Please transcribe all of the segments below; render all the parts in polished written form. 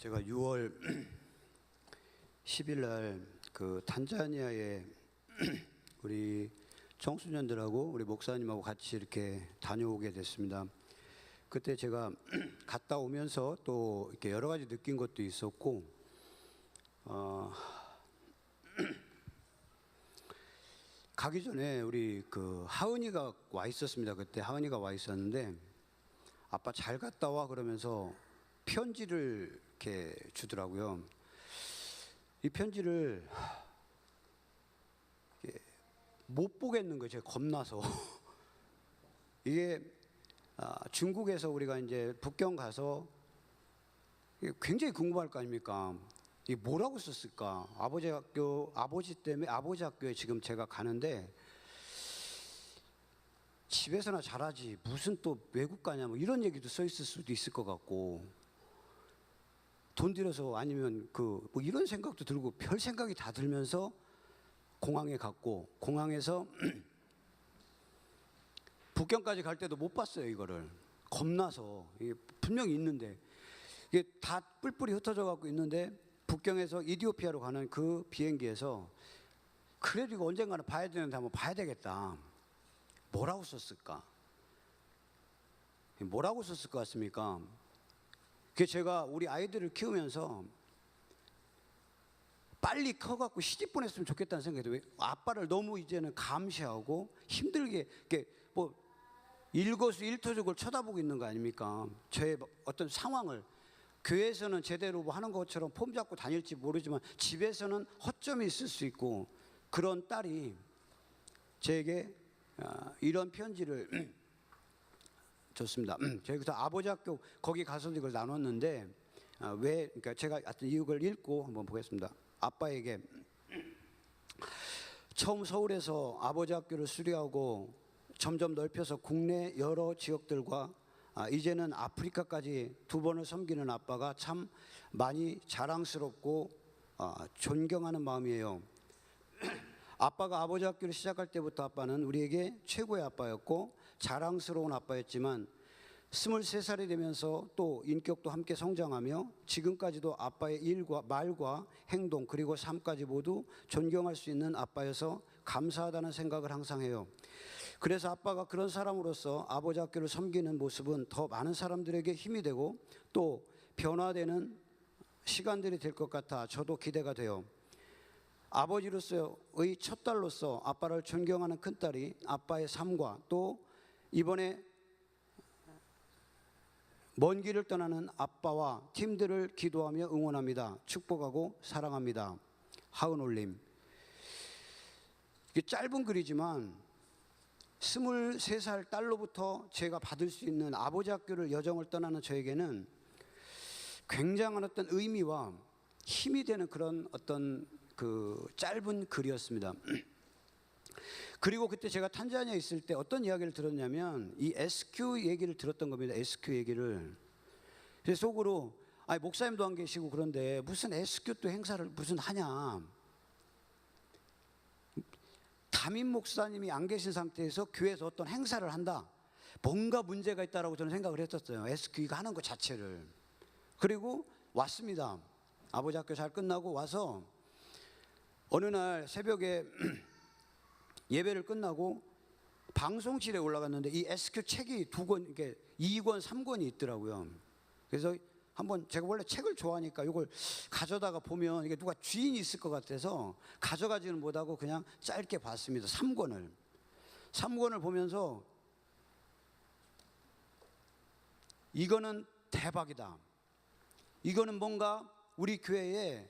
제가 6월 10일 날 그 탄자니아에 우리 청소년들하고 우리 목사님하고 같이 이렇게 다녀오게 됐습니다. 그때 제가 갔다 오면서 또 이렇게 여러 가지 느낀 것도 있었고, 가기 전에 우리 그 하은이가 와 있었습니다. 그때 하은이가 와 있었는데, 아빠 잘 갔다 와 그러면서 편지를 이렇게 주더라고요. 이 편지를 못 보겠는 거예요. 제가 겁나서. 이게 중국에서 우리가 이제 북경 가서 굉장히 궁금할 거 아닙니까? 이게 뭐라고 썼을까? 아버지 때문에 아버지 학교에 지금 제가 가는데 집에서나 잘하지 무슨 또 외국 가냐 뭐 이런 얘기도 써 있을 수도 있을 것 같고, 돈 들여서 아니면 뭐 이런 생각도 들고 별 생각이 다 들면서 공항에 갔고, 공항에서 북경까지 갈 때도 못 봤어요. 이거를 겁나서. 이게 분명히 있는데 이게 다 뿔뿔이 흩어져 갖고 있는데, 북경에서 이디오피아로 가는 그 비행기에서 그래도 이거 언젠가는 봐야 되는데 한번 봐야 되겠다. 뭐라고 썼을까? 뭐라고 썼을 것 같습니까? 그게 제가 우리 아이들을 키우면서 빨리 커갖고 시집 보냈으면 좋겠다는 생각이 들어요. 아빠를 너무 이제는 감시하고 힘들게 이렇게 뭐 일거수일투족을 쳐다보고 있는 거 아닙니까? 저의 어떤 상황을 교회에서는 제대로 뭐 하는 것처럼 폼 잡고 다닐지 모르지만 집에서는 허점이 있을 수 있고, 그런 딸이 제게 이런 편지를 줬습니다. 저기서 아버지 학교 거기 가서도 이걸 나눴는데, 그러니까 제가 하여튼 이걸 읽고 한번 보겠습니다. 아빠에게 처음 서울에서 아버지 학교를 수료하고 점점 넓혀서 국내 여러 지역들과 이제는 아프리카까지 2번을 섬기는 아빠가 참 많이 자랑스럽고 존경하는 마음이에요. 아빠가 아버지 학교를 시작할 때부터 아빠는 우리에게 최고의 아빠였고 자랑스러운 아빠였지만 23살이 되면서 또 인격도 함께 성장하며 지금까지도 아빠의 일과 말과 행동 그리고 삶까지 모두 존경할 수 있는 아빠여서 감사하다는 생각을 항상 해요. 그래서 아빠가 그런 사람으로서 아버지 학교를 섬기는 모습은 더 많은 사람들에게 힘이 되고 또 변화되는 시간들이 될 것 같아 저도 기대가 돼요. 아버지로서의 첫 딸로서 아빠를 존경하는 큰딸이 아빠의 삶과 또 이번에 먼 길을 떠나는 아빠와 팀들을 기도하며 응원합니다. 축복하고 사랑합니다. 하은올림. 이게 짧은 글이지만 23살 딸로부터 제가 받을 수 있는 아버지 학교를 여정을 떠나는 저에게는 굉장한 어떤 의미와 힘이 되는 그런 어떤 그 짧은 글이었습니다. 그리고 그때 제가 탄자니아에 있을 때 어떤 이야기를 들었냐면 이 SQ 얘기를 들었던 겁니다. SQ 얘기를. 그래서 속으로 목사님도 안 계시고 그런데 무슨 SQ 또 행사를 무슨 하냐. 담임 목사님이 안 계신 상태에서 교회에서 어떤 행사를 한다. 뭔가 문제가 있다라고 저는 생각을 했었어요. SQ가 하는 것 자체를. 그리고 왔습니다. 아버지 학교 잘 끝나고 와서 어느 날 새벽에 예배를 끝나고 방송실에 올라갔는데 이 SQ 책이 2권, 이렇게 2권, 3권이 있더라고요. 그래서 한번 제가 원래 책을 좋아하니까 이걸 가져다가 보면 이게 누가 주인이 있을 것 같아서 가져가지는 못하고 그냥 짧게 봤습니다. 3권을 보면서 이거는 대박이다. 이거는 뭔가 우리 교회에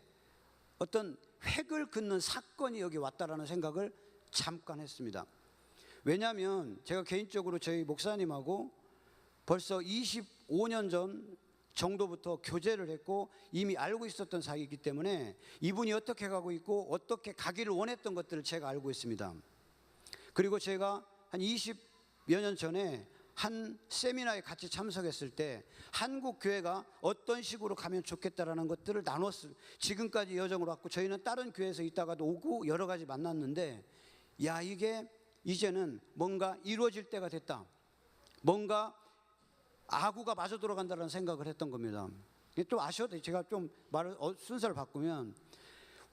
어떤 획을 긋는 사건이 여기 왔다라는 생각을 잠깐 했습니다. 왜냐하면 제가 개인적으로 저희 목사님하고 벌써 25년 전 정도부터 교제를 했고 이미 알고 있었던 사이이기 때문에 이분이 어떻게 가고 있고 어떻게 가기를 원했던 것들을 제가 알고 있습니다. 그리고 제가 한 20여 년 전에 한 세미나에 같이 참석했을 때 한국 교회가 어떤 식으로 가면 좋겠다라는 것들을 나눴을, 지금까지 여정으로 왔고 저희는 다른 교회에서 있다가도 오고 여러 가지 만났는데, 야, 이게 이제는 뭔가 이루어질 때가 됐다. 뭔가 아구가 마저 들어간다는 생각을 했던 겁니다. 좀 아셔도 돼요. 제가 좀 말을 순서를 바꾸면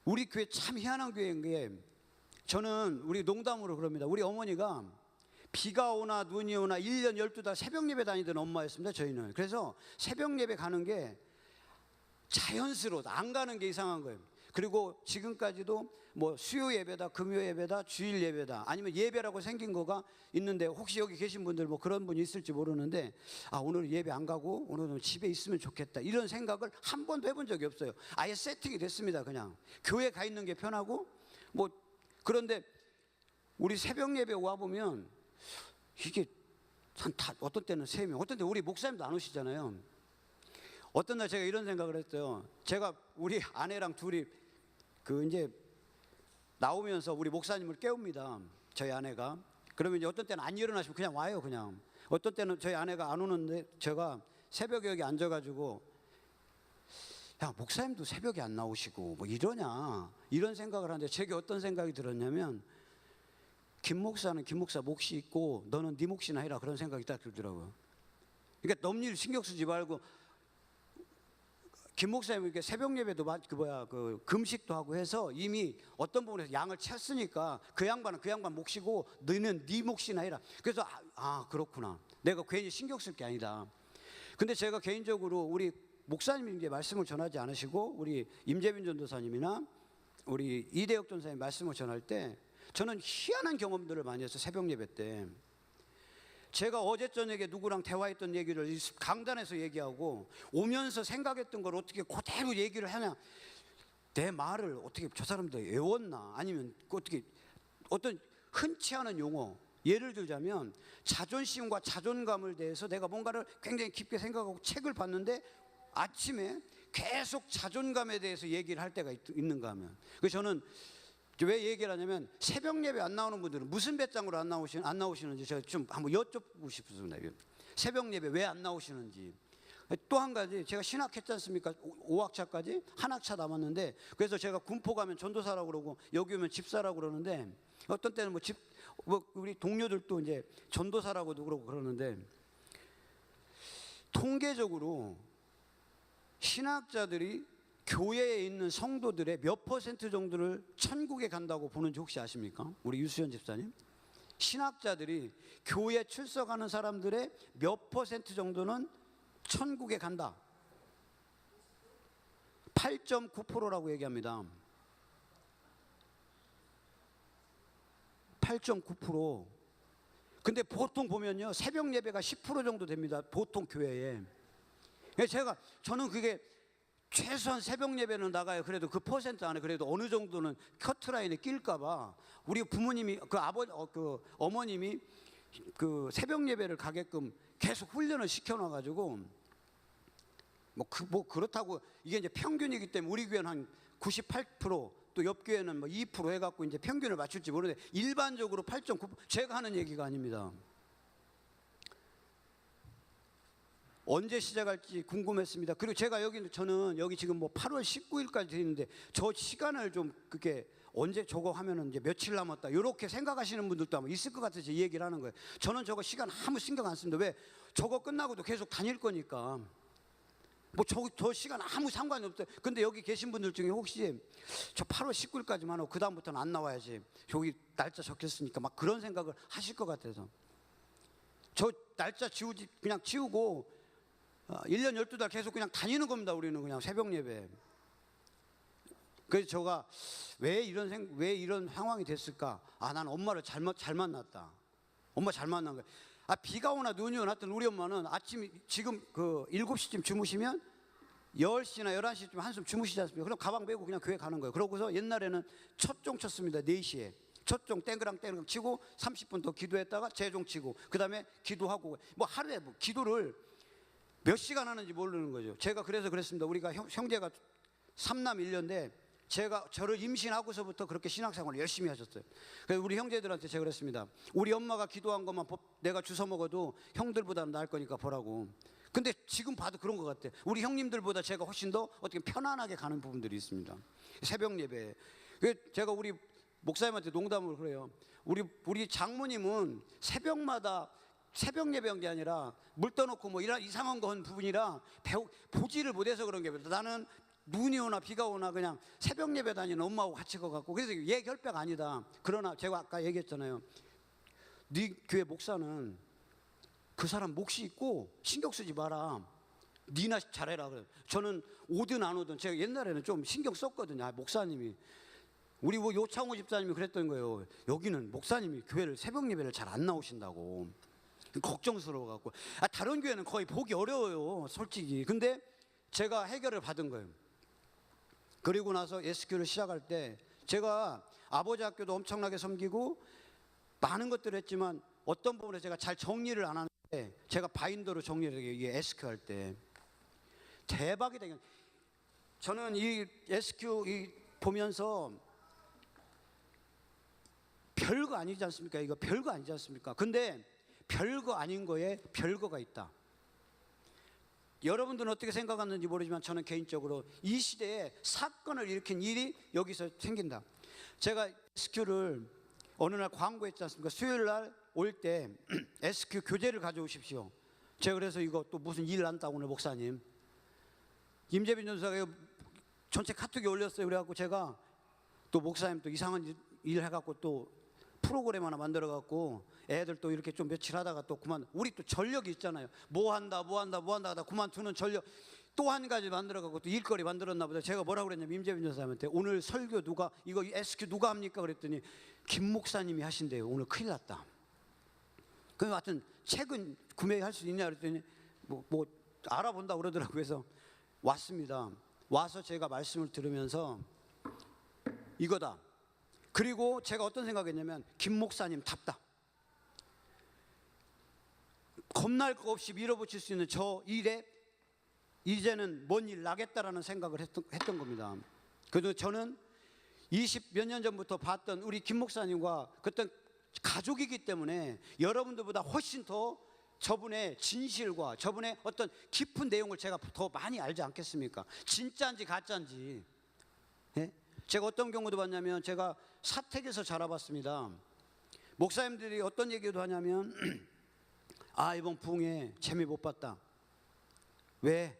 우리 교회 참 희한한 교회인 게 저는 우리 농담으로 그럽니다. 우리 어머니가 비가 오나 눈이 오나 1년 12달 새벽 예배 다니던 엄마였습니다. 저희는. 그래서 새벽 예배 가는 게 자연스러워서 안 가는 게 이상한 거예요. 그리고 지금까지도 뭐 수요 예배다, 금요 예배다, 주일 예배다, 아니면 예배라고 생긴 거가 있는데 혹시 여기 계신 분들 뭐 그런 분이 있을지 모르는데 오늘 예배 안 가고 오늘은 집에 있으면 좋겠다 이런 생각을 한 번도 해본 적이 없어요. 아예 세팅이 됐습니다. 그냥 교회 가 있는 게 편하고 뭐. 그런데 우리 새벽 예배 와 보면 이게 어떤 때는 3명, 어떤 때 우리 목사님도 안 오시잖아요. 어떤 날 제가 이런 생각을 했어요. 제가 우리 아내랑 둘이 이제 나오면서 우리 목사님을 깨웁니다. 저희 아내가. 그러면 이제 어떤 때는 안 일어나시면 그냥 와요. 그냥 어떤 때는 저희 아내가 안 오는데 제가 새벽에 여기 앉아가지고 야, 목사님도 새벽에 안 나오시고 뭐 이러냐 이런 생각을 하는데 제게 어떤 생각이 들었냐면 김 목사는 김 목사 몫이 있고 너는 네 몫이나 해라 그런 생각이 딱 들더라고요. 그러니까 넘일 신경 쓰지 말고 김 목사님 이렇게 새벽 예배도 금식도 하고 해서 이미 어떤 부분에서 양을 찼으니까 그 양반은 그 양반 몫이고 너는 네 몫이나 해라. 그래서 그렇구나. 내가 괜히 신경 쓸 게 아니다. 근데 제가 개인적으로 우리 목사님이 이제 말씀을 전하지 않으시고 우리 임재빈 전도사님이나 우리 이대혁 전사님 말씀을 전할 때 저는 희한한 경험들을 많이 했어요. 새벽 예배 때 제가 어제 저녁에 누구랑 대화했던 얘기를 강단에서 얘기하고 오면서 생각했던 걸 어떻게 그대로 얘기를 하냐, 내 말을 어떻게 저 사람들 외웠나, 아니면 어떻게 어떤 흔치 않은 용어, 예를 들자면 자존심과 자존감을 대해서 내가 뭔가를 굉장히 깊게 생각하고 책을 봤는데 아침에 계속 자존감에 대해서 얘기를 할 때가 있는가 하면, 그래서 저는 왜 얘기를 하냐면 새벽 예배 안 나오는 분들은 무슨 배짱으로 안 나오시는지 제가 좀 한번 여쭙고 싶습니다. 새벽 예배 왜 안 나오시는지. 또 한 가지, 제가 신학했지 않습니까? 5학차까지 한 학차 남았는데, 그래서 제가 군포 가면 전도사라고 그러고 여기 오면 집사라고 그러는데, 어떤 때는 우리 동료들도 이제 전도사라고도 그러고 그러는데, 통계적으로 신학자들이 교회에 있는 성도들의 몇 퍼센트 정도를 천국에 간다고 보는지 혹시 아십니까? 우리 유수연 집사님. 신학자들이 교회 출석하는 사람들의 몇 퍼센트 정도는 천국에 간다. 8.9%라고 얘기합니다. 8.9%. 근데 보통 보면요, 새벽 예배가 10% 정도 됩니다. 보통 교회에. 저는 그게 최소한 새벽 예배는 나가요. 그래도 그 퍼센트 안에 그래도 어느 정도는 커트라인에 낄까봐 우리 부모님이 어머님이 새벽 예배를 가게끔 계속 훈련을 시켜놔가지고 그렇다고 이게 이제 평균이기 때문에 우리 교회는 한 98%, 또 옆 교회는 2% 해갖고 이제 평균을 맞출지 모르는데 일반적으로 8.9%. 제가 하는 얘기가 아닙니다. 언제 시작할지 궁금했습니다. 그리고 저는 여기 지금 8월 19일까지 돼 있는데 저 시간을 좀 그렇게 언제 저거 하면은 이제 며칠 남았다 이렇게 생각하시는 분들도 아마 있을 것 같아서 이 얘기를 하는 거예요. 저는 저거 시간 아무 신경 안 씁니다. 왜? 저거 끝나고도 계속 다닐 거니까. 저 시간 아무 상관이 없어요. 근데 여기 계신 분들 중에 혹시 저 8월 19일까지만 하고 그 다음부터는 안 나와야지, 여기 날짜 적혔으니까 막 그런 생각을 하실 것 같아서 저 날짜 그냥 지우고 1년 12달 계속 그냥 다니는 겁니다. 우리는 그냥 새벽 예배. 그래서 제가 왜 이런 상황이 됐을까? 난 엄마를 잘 만났다. 엄마 잘 만난 거야. 비가 오나 눈이 오나 하여튼 우리 엄마는 지금 7시쯤 주무시면 10시나 11시쯤 한숨 주무시지 않습니까? 그럼 가방 메고 그냥 교회 가는 거예요. 그러고서 옛날에는 첫종 쳤습니다. 4시에. 첫종 땡그랑 치고 30분 더 기도했다가 재종 치고 그 다음에 기도하고 하루에 기도를 몇 시간 하는지 모르는 거죠. 제가 그래서 그랬습니다. 우리가 형제가 3남 1녀인데 저를 임신하고서부터 그렇게 신앙생활을 열심히 하셨어요. 그래서 우리 형제들한테 제가 그랬습니다. 우리 엄마가 기도한 것만 내가 주워 먹어도 형들보다는 나을 거니까 보라고. 근데 지금 봐도 그런 것 같아요. 우리 형님들보다 제가 훨씬 더 어떻게 편안하게 가는 부분들이 있습니다. 새벽 예배. 제가 우리 목사님한테 농담을 그래요. 우리 장모님은 새벽마다 새벽 예배한 게 아니라 물 떠놓고 뭐 이런 이상한 거 한 부분이라 보지를 못해서 그런 게 나는 눈이 오나 비가 오나 그냥 새벽 예배 다니는 엄마하고 같이 가갖고 그래서 얘 결배가 아니다. 그러나 제가 아까 얘기했잖아요. 네 교회 목사는 그 사람 몫이 있고 신경 쓰지 마라. 니나 잘해라. 그래. 저는 오든 안 오든 제가 옛날에는 좀 신경 썼거든요. 아, 목사님이 우리 뭐 요창호 집사님이 그랬던 거예요. 여기는 목사님이 교회를 새벽 예배를 잘 안 나오신다고 걱정스러워 갖고. 아, 다른 교회는 거의 보기 어려워요, 솔직히. 근데 제가 해결을 받은 거예요. 그리고 나서 SQ를 시작할 때 제가 아버지 학교도 엄청나게 섬기고 많은 것들을 했지만 어떤 부분에 제가 잘 정리를 안 하는데 제가 바인더로 정리를 해요. 이게 SQ 할 때 대박이 되긴. 저는 이 SQ 보면서 별거 아니지 않습니까? 이거 별거 아니지 않습니까? 근데 별거 아닌 거에 별거가 있다. 여러분들은 어떻게 생각하는지 모르지만 저는 개인적으로 이 시대에 사건을 일으킨 일이 여기서 생긴다. 제가 SQ를 어느 날 광고했지 않습니까? 수요일 날 올 때 SQ 교재를 가져오십시오. 제가 그래서 이거 또 무슨 일 난다고 오늘 목사님 임재빈 전사가 전체 카톡에 올렸어요. 그래갖고 제가 또 목사님 또 이상한 일 해갖고 또 프로그램 하나 만들어갖고 애들 또 이렇게 좀 며칠 하다가 또 그만. 우리 또 전력이 있잖아요. 뭐 한다 하다 그만두는 전력. 또 한 가지 만들어갖고 또 일거리 만들었나 보다. 제가 뭐라고 그랬냐면 임재빈 전사님한테 오늘 설교 누가 이거 SQ 누가 합니까? 그랬더니 김 목사님이 하신대요. 오늘 큰일 났다. 그럼 하여튼 책은 구매할 수 있냐 그랬더니 뭐 알아본다고 그러더라고요. 그래서 왔습니다. 와서 제가 말씀을 들으면서 이거다. 그리고 제가 어떤 생각했냐면 김 목사님 답다. 겁날 거 없이 밀어붙일 수 있는 저 일에 이제는 뭔 일 나겠다라는 생각을 했던 겁니다. 그래서 저는 20 몇 년 전부터 봤던 우리 김 목사님과 그때 가족이기 때문에 여러분들보다 훨씬 더 저분의 진실과 저분의 어떤 깊은 내용을 제가 더 많이 알지 않겠습니까? 진짜인지 가짜인지. 예? 제가 어떤 경우도 봤냐면 제가 사택에서 자라봤습니다. 목사님들이 어떤 얘기도 하냐면 아, 이번 부흥회 재미 못 봤다. 왜?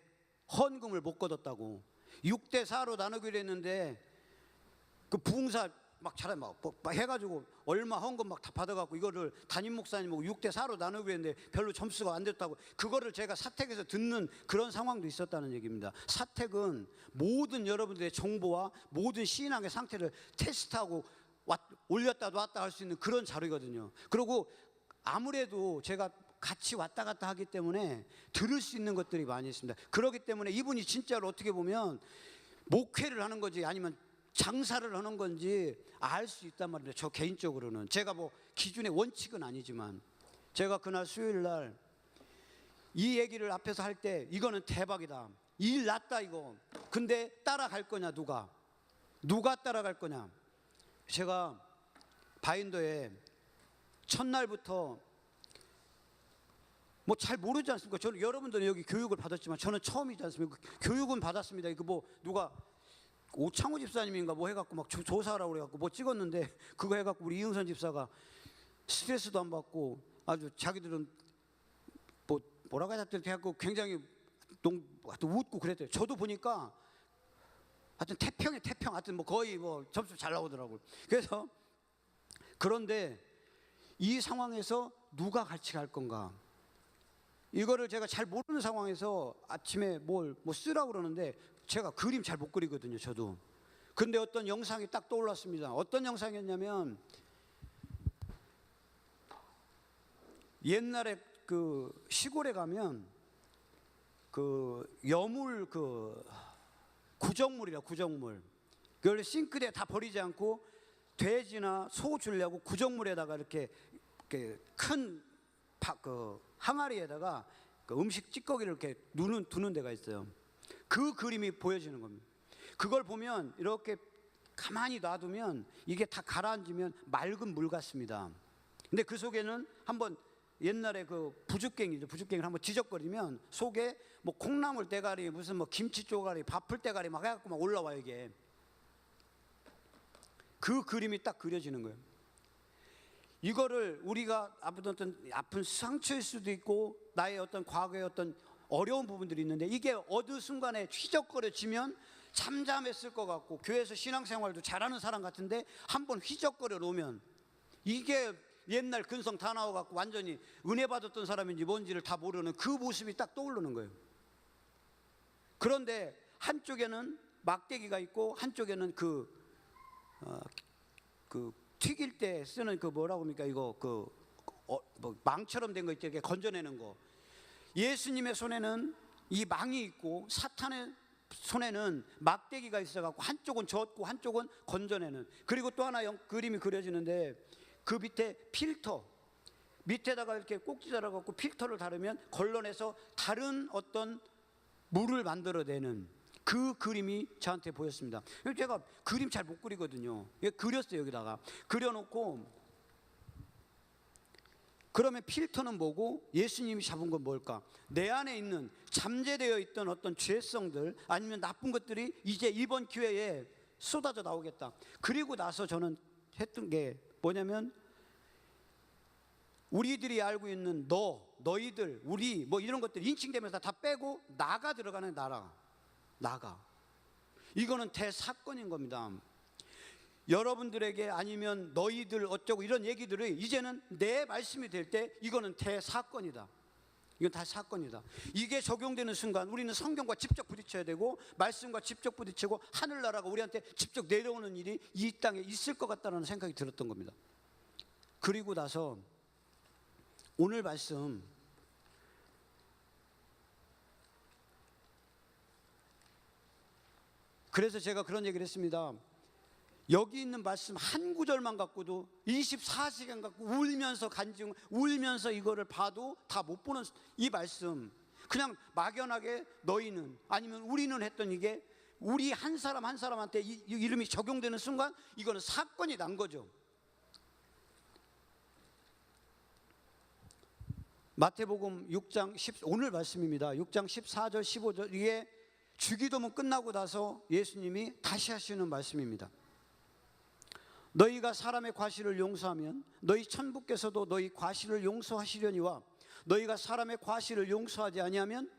헌금을 못 거뒀다고. 6대 4로 나누기로 했는데 그 부흥사 막 잘해 막 해가지고 얼마 헌금 막 다 받아갖고 이거를 담임 목사님하고 6대 4로 나누기로 했는데 별로 점수가 안 됐다고. 그거를 제가 사택에서 듣는 그런 상황도 있었다는 얘기입니다. 사택은 모든 여러분들의 정보와 모든 신앙의 상태를 테스트하고 올렸다 놨다 할 수 있는 그런 자료거든요. 그리고 아무래도 제가 같이 왔다 갔다 하기 때문에 들을 수 있는 것들이 많이 있습니다. 그렇기 때문에 이분이 진짜로 어떻게 보면 목회를 하는 거지 아니면 장사를 하는 건지 알 수 있단 말이에요. 저 개인적으로는 제가 뭐 기준의 원칙은 아니지만 제가 그날 수요일 날 이 얘기를 앞에서 할 때 이거는 대박이다. 일 났다 이거. 근데 따라갈 거냐 누가 따라갈 거냐. 제가 바인더에 첫날부터 뭐 잘 모르지 않습니까? 저는 여러분들은 여기 교육을 받았지만 저는 처음이지 않습니까? 교육은 받았습니다. 이거 뭐 누가 오창호 집사님인가 뭐 해갖고 막 조사하라고 그래갖고 뭐 찍었는데 그거 해갖고 우리 이응선 집사가 스트레스도 안 받고 아주 자기들은 뭐라고 해야 될지 해갖고 굉장히 웃고 그랬대요. 저도 보니까 하여튼 태평 하여튼 뭐 거의 뭐 점수 잘 나오더라고요. 그래서 그런데 이 상황에서 누가 같이 갈 건가? 이거를 제가 잘 모르는 상황에서 아침에 뭐 쓰라고 그러는데 제가 그림 잘 못 그리거든요, 저도. 근데 어떤 영상이 딱 떠올랐습니다. 어떤 영상이었냐면 옛날에 그 시골에 가면 그 여물 그 구정물이라 구정물. 그걸 싱크대에 다 버리지 않고 돼지나 소 주려고 구정물에다가 이렇게 큰 그 항아리에다가 그 음식 찌꺼기를 이렇게 두는 데가 있어요. 그 그림이 보여지는 겁니다. 그걸 보면 이렇게 가만히 놔두면 이게 다 가라앉으면 맑은 물 같습니다. 근데 그 속에는 한번 옛날에 그 부죽갱이를 한번 지적거리면 속에 뭐 콩나물 대가리 무슨 뭐 김치 쪼가리 밥풀 대가리 막 해갖고 막 올라와요. 이게 그 그림이 딱 그려지는 거예요. 이거를 우리가 아픈 상처일 수도 있고 나의 어떤 과거의 어떤 어려운 부분들이 있는데, 이게 어느 순간에 휘적거려지면 잠잠했을 것 같고 교회에서 신앙생활도 잘하는 사람 같은데 한번 휘적거려 놓으면 이게 옛날 근성 다 나와갖고 완전히 은혜 받았던 사람인지 뭔지를 다 모르는 그 모습이 딱 떠오르는 거예요. 그런데 한쪽에는 막대기가 있고 한쪽에는 그 튀길 때 쓰는 그 뭐라고 합니까? 이거 뭐 망처럼 된 거 있죠. 이렇게 건져내는 거. 예수님의 손에는 이 망이 있고 사탄의 손에는 막대기가 있어갖고 한쪽은 젓고 한쪽은 건져내는. 그리고 또 하나 그림이 그려지는데 그 밑에 필터, 밑에다가 이렇게 꼭지 달아갖고 필터를 달으면 걸러내서 다른 어떤 물을 만들어내는 그 그림이 저한테 보였습니다. 제가 그림 잘 못 그리거든요. 그렸어요. 여기다가 그려놓고, 그러면 필터는 뭐고 예수님이 잡은 건 뭘까? 내 안에 있는 잠재되어 있던 어떤 죄성들 아니면 나쁜 것들이 이제 이번 기회에 쏟아져 나오겠다. 그리고 나서 저는 했던 게 뭐냐면, 우리들이 알고 있는 너희들, 우리 뭐 이런 것들 인칭되면서 다 빼고 나가 들어가는 나가. 이거는 대사건인 겁니다. 여러분들에게 아니면 너희들 어쩌고 이런 얘기들이 이제는 내 말씀이 될 때 이거는 대사건이다. 이건 다 사건이다. 이게 적용되는 순간 우리는 성경과 직접 부딪혀야 되고 말씀과 직접 부딪히고 하늘나라가 우리한테 직접 내려오는 일이 이 땅에 있을 것 같다는 생각이 들었던 겁니다. 그리고 나서 오늘 말씀, 그래서 제가 그런 얘기를 했습니다. 여기 있는 말씀 한 구절만 갖고도 24시간 갖고 울면서 울면서 이거를 봐도 다 못 보는 이 말씀, 그냥 막연하게 너희는 아니면 우리는 했던 이게 우리 한 사람 한 사람한테 이 이름이 적용되는 순간 이거는 사건이 난 거죠. 마태복음 6장 10, 오늘 말씀입니다. 6장 14절 15절, 이게 주기도문 끝나고 나서 예수님이 다시 하시는 말씀입니다. 너희가 사람의 과실을 용서하면 너희 천부께서도 너희 과실을 용서하시려니와 너희가 사람의 과실을 용서하지 아니하면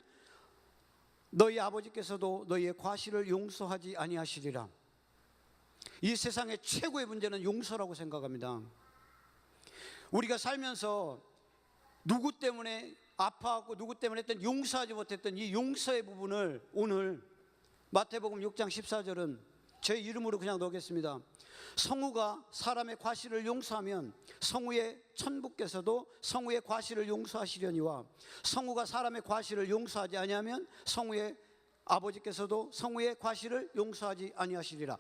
너희 아버지께서도 너희의 과실을 용서하지 아니하시리라. 이 세상의 최고의 문제는 용서라고 생각합니다. 우리가 살면서 누구 때문에 아파하고 누구 때문에 했던 용서하지 못했던 이 용서의 부분을 오늘 마태복음 6장 14절은 제 이름으로 그냥 넣겠습니다. 성우가 사람의 과실을 용서하면 성우의 천부께서도 성우의 과실을 용서하시려니와 성우가 사람의 과실을 용서하지 아니하면 성우의 아버지께서도 성우의 과실을 용서하지 아니하시리라.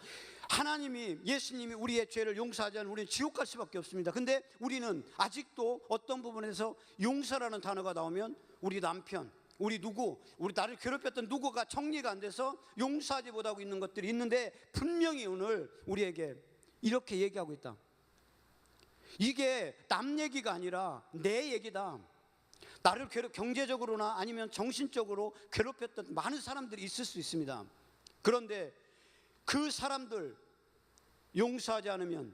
하나님이, 예수님이 우리의 죄를 용서하지 않으면 우리는 지옥 갈 수밖에 없습니다. 근데 우리는 아직도 어떤 부분에서 용서라는 단어가 나오면 우리 남편, 우리 나를 괴롭혔던 누구가 정리가 안 돼서 용서하지 못하고 있는 것들이 있는데, 분명히 오늘 우리에게 이렇게 얘기하고 있다. 이게 남 얘기가 아니라 내 얘기다. 나를 경제적으로나 아니면 정신적으로 괴롭혔던 많은 사람들이 있을 수 있습니다. 그런데 그 사람들 용서하지 않으면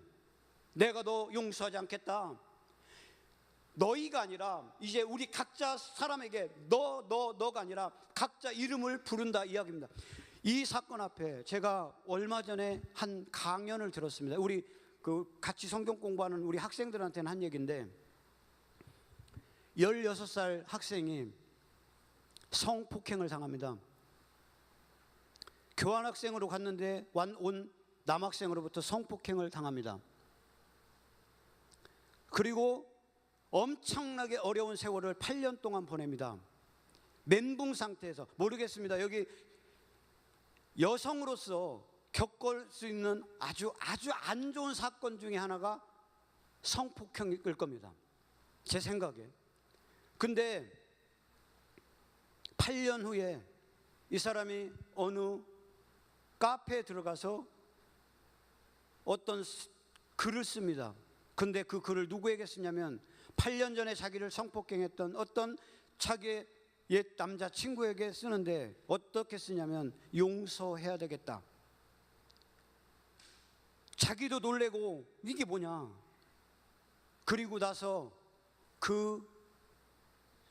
내가 너 용서하지 않겠다. 너희가 아니라 이제 우리 각자 사람에게 너가 아니라 각자 이름을 부른다 이야기입니다. 이 사건 앞에 제가 얼마 전에 한 강연을 들었습니다. 우리 같이 성경 공부하는 우리 학생들한테는 한 얘기인데, 16살 학생이 성폭행을 당합니다. 교환학생으로 갔는데 온 남학생으로부터 성폭행을 당합니다. 그리고 엄청나게 어려운 세월을 8년 동안 보냅니다. 멘붕 상태에서. 모르겠습니다. 여기 여성으로서 겪을 수 있는 아주 안 좋은 사건 중에 하나가 성폭행일 겁니다. 제 생각에. 근데 8년 후에 이 사람이 어느 카페에 들어가서 어떤 글을 씁니다. 근데 그 글을 누구에게 쓰냐면 8년 전에 자기를 성폭행했던 어떤 자기의 옛 남자친구에게 쓰는데, 어떻게 쓰냐면 용서해야 되겠다. 자기도 놀래고 이게 뭐냐. 그리고 나서 그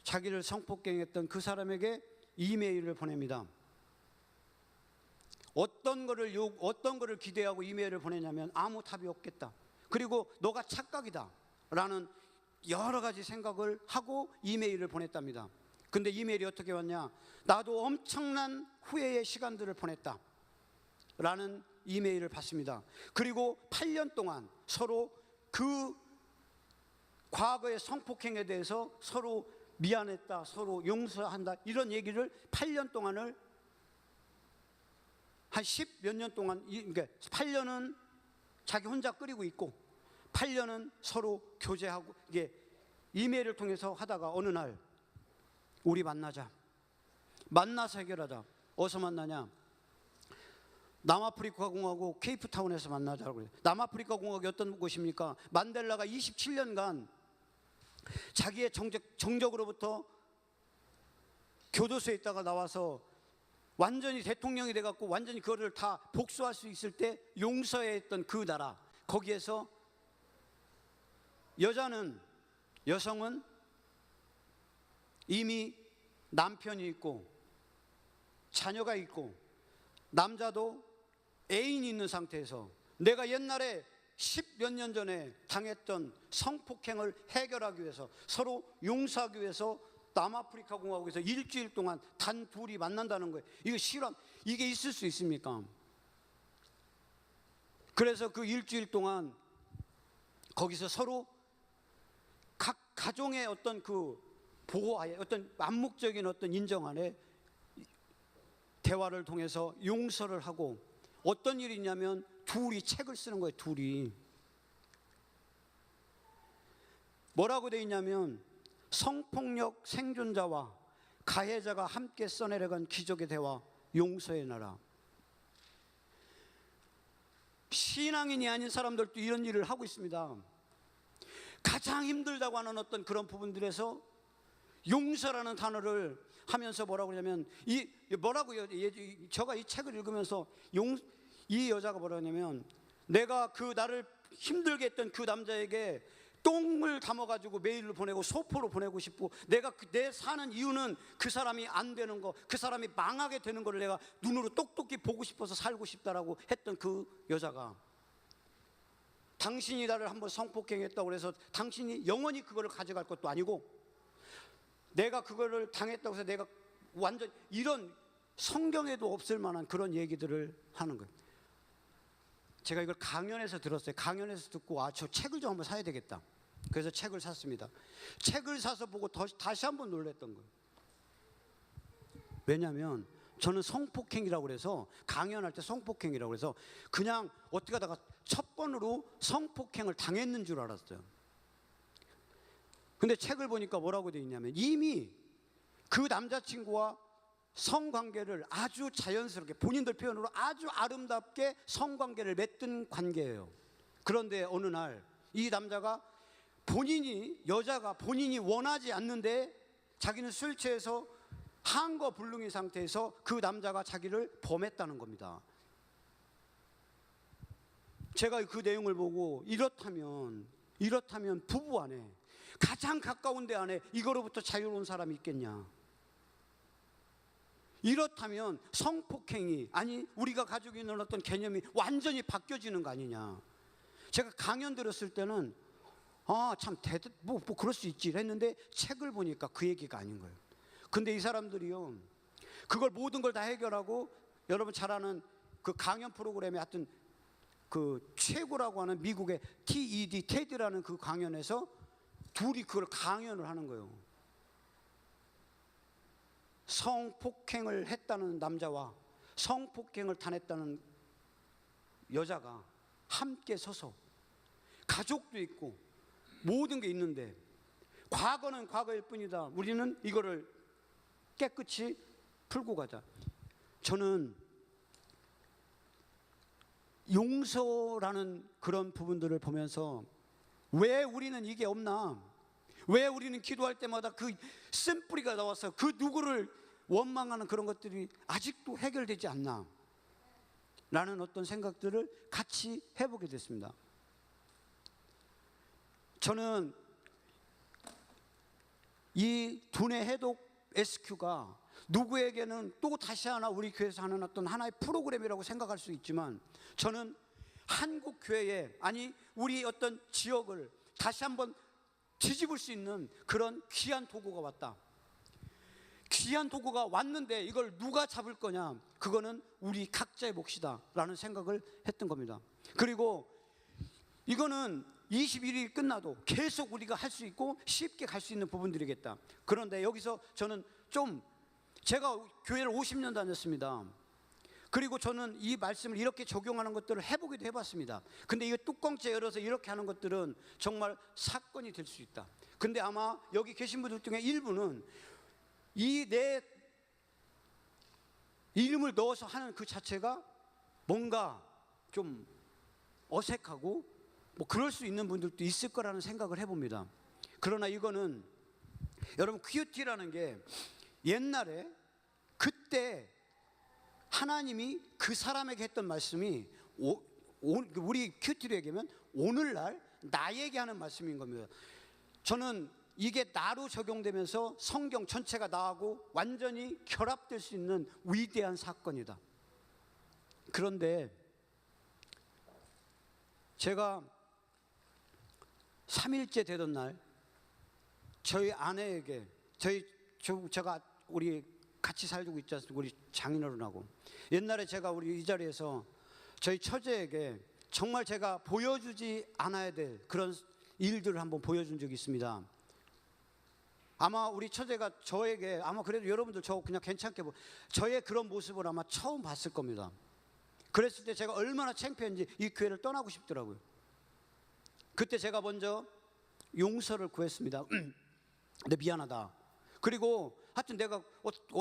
자기를 성폭행했던 그 사람에게 이메일을 보냅니다. 어떤 거를 기대하고 이메일을 보내냐면 아무 답이 없겠다. 그리고 너가 착각이다 라는 여러 가지 생각을 하고 이메일을 보냈답니다. 근데 이메일이 어떻게 왔냐? 나도 엄청난 후회의 시간들을 보냈다 라는 이메일을 받습니다. 그리고 8년 동안 서로 그 과거의 성폭행에 대해서 서로 미안했다, 서로 용서한다, 이런 얘기를 8년 동안을 한 10몇 년 동안, 그러니까 8년은 자기 혼자 끓이고 있고 8년은 서로 교제하고 이게 이메일을 통해서 하다가 어느 날 우리 만나자, 만나서 해결하자. 어디서 만나냐? 남아프리카 공화국 케이프타운에서 만나자고 그래요. 남아프리카 공화국이 어떤 곳입니까? 만델라가 27년간 자기의 정적으로부터 교도소에 있다가 나와서 완전히 대통령이 돼갖고 완전히 그거를 다 복수할 수 있을 때 용서했던 그 나라, 거기에서 여성은 이미 남편이 있고 자녀가 있고 남자도 애인이 있는 상태에서 내가 옛날에 10몇 년 전에 당했던 성폭행을 해결하기 위해서, 서로 용서하기 위해서 남아프리카 공화국에서 일주일 동안 단 둘이 만난다는 거예요. 이거 실험, 이게 있을 수 있습니까? 그래서 그 일주일 동안 거기서 서로 각 가정의 어떤 그 보호하에, 어떤 암묵적인 어떤 인정 안에 대화를 통해서 용서를 하고, 어떤 일이 있냐면 둘이 책을 쓰는 거예요. 둘이 뭐라고 되어 있냐면 성폭력 생존자와 가해자가 함께 써내려간 기적의 대화, 용서의 나라. 신앙인이 아닌 사람들도 이런 일을 하고 있습니다. 가장 힘들다고 하는 어떤 그런 부분들에서 용서라는 단어를 하면서 뭐라고 하냐면, 제가 이 책을 읽으면서 이 여자가 뭐라고 하냐면, 내가 그 나를 힘들게 했던 그 남자에게 똥을 담아가지고 메일로 보내고 소포로 보내고 싶고, 내가 내 사는 이유는 그 사람이 안 되는 거, 그 사람이 망하게 되는 거를 내가 눈으로 똑똑히 보고 싶어서 살고 싶다라고 했던 그 여자가, 당신이 나를 한번 성폭행했다고 해서 당신이 영원히 그거를 가져갈 것도 아니고, 내가 그거를 당했다고 해서 내가 완전, 이런 성경에도 없을 만한 그런 얘기들을 하는 거예요. 제가 이걸 강연에서 들었어요. 강연에서 듣고 저 책을 좀 한번 사야 되겠다. 그래서 책을 샀습니다. 책을 사서 보고 다시 한번 놀랐던 거예요. 왜냐하면 저는 성폭행이라고 그래서, 강연할 때 성폭행이라고 그래서 그냥 어떻게 하다가 첫 번으로 성폭행을 당했는 줄 알았어요. 근데 책을 보니까 뭐라고 되어 있냐면, 이미 그 남자친구와 성관계를 아주 자연스럽게, 본인들 표현으로 아주 아름답게 성관계를 맺던 관계예요. 그런데 어느 날 이 남자가 여자가 본인이 원하지 않는데 자기는 술 취해서 한거불능의 상태에서 그 남자가 자기를 범했다는 겁니다. 제가 그 내용을 보고 이렇다면 부부 안에, 가장 가까운 데 안에 이거로부터 자유로운 사람이 있겠냐. 이렇다면 성폭행이, 아니 우리가 가지고 있는 어떤 개념이 완전히 바뀌어지는 거 아니냐. 제가 강연 들었을 때는 참 뭐 그럴 수 있지 했는데, 책을 보니까 그 얘기가 아닌 거예요. 근데 이 사람들이요, 그걸 모든 걸 다 해결하고, 여러분 잘 아는 그 강연 프로그램에 하여튼 그 최고라고 하는 미국의 TED라는 그 강연에서 둘이 그걸 강연을 하는 거예요. 성폭행을 했다는 남자와 성폭행을 당했다는 여자가 함께 서서, 가족도 있고 모든 게 있는데, 과거는 과거일 뿐이다, 우리는 이거를 깨끗이 풀고 가자. 저는 용서라는 그런 부분들을 보면서, 왜 우리는 이게 없나, 왜 우리는 기도할 때마다 그 쓴뿌리가 나와서 그 누구를 원망하는 그런 것들이 아직도 해결되지 않나 라는 어떤 생각들을 같이 해보게 됐습니다. 저는 이 두뇌 해독 SQ가 누구에게는 또 다시 하나 우리 교회에서 하는 어떤 하나의 프로그램이라고 생각할 수 있지만, 저는 한국 교회에, 아니 우리 어떤 지역을 다시 한번 뒤집을 수 있는 그런 귀한 도구가 왔다. 귀한 도구가 왔는데 이걸 누가 잡을 거냐? 그거는 우리 각자의 몫이다 라는 생각을 했던 겁니다. 그리고 이거는 21일이 끝나도 계속 우리가 할 수 있고 쉽게 갈 수 있는 부분들이겠다. 그런데 여기서 저는 제가 교회를 50년 다녔습니다. 그리고 저는 이 말씀을 이렇게 적용하는 것들을 해보기도 해봤습니다. 근데 이거 뚜껑째 열어서 이렇게 하는 것들은 정말 사건이 될 수 있다. 근데 아마 여기 계신 분들 중에 일부는 이 내 이름을 넣어서 하는 그 자체가 뭔가 좀 어색하고 뭐 그럴 수 있는 분들도 있을 거라는 생각을 해봅니다. 그러나 이거는 여러분, 큐티라는 게 옛날에 그때 하나님이 그 사람에게 했던 말씀이 우리 큐티로 얘기하면 오늘날 나에게 하는 말씀인 겁니다. 저는 이게 나로 적용되면서 성경 전체가 나하고 완전히 결합될 수 있는 위대한 사건이다. 그런데 제가 3일째 되던 날 저희 아내에게, 제가 우리 같이 살고 있지 않습니까? 우리 장인어른하고. 옛날에 제가 우리 이 자리에서 저희 처제에게 정말 제가 보여주지 않아야 될 그런 일들을 한번 보여준 적이 있습니다. 아마 우리 처제가 저에게, 아마 그래도 여러분들 저 그냥 괜찮게 저의 그런 모습을 아마 처음 봤을 겁니다. 그랬을 때 제가 얼마나 창피했는지 이 교회를 떠나고 싶더라고요. 그때 제가 먼저 용서를 구했습니다. 근데 미안하다. 그리고 하여튼 내가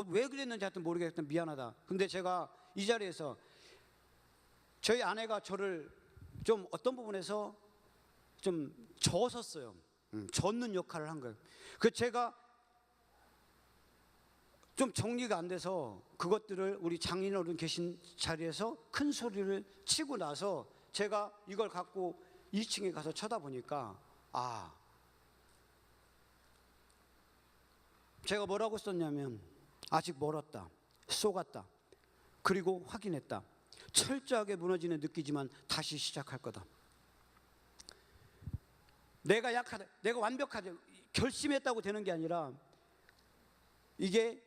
왜 그랬는지 하여튼 모르겠지만 미안하다. 근데 제가 이 자리에서 저희 아내가 저를 좀 어떤 부분에서 좀 져섰어요. 젓는 역할을 한 거예요. 그 제가 좀 정리가 안 돼서 그것들을 우리 장인어른 계신 자리에서 큰 소리를 치고 나서 제가 이걸 갖고 2층에 가서 쳐다보니까, 제가 뭐라고 썼냐면, 아직 멀었다, 쏘갔다, 그리고 확인했다, 철저하게 무너지는 느끼지만 다시 시작할 거다. 내가 약하다, 내가 완벽하다, 결심했다고 되는 게 아니라 이게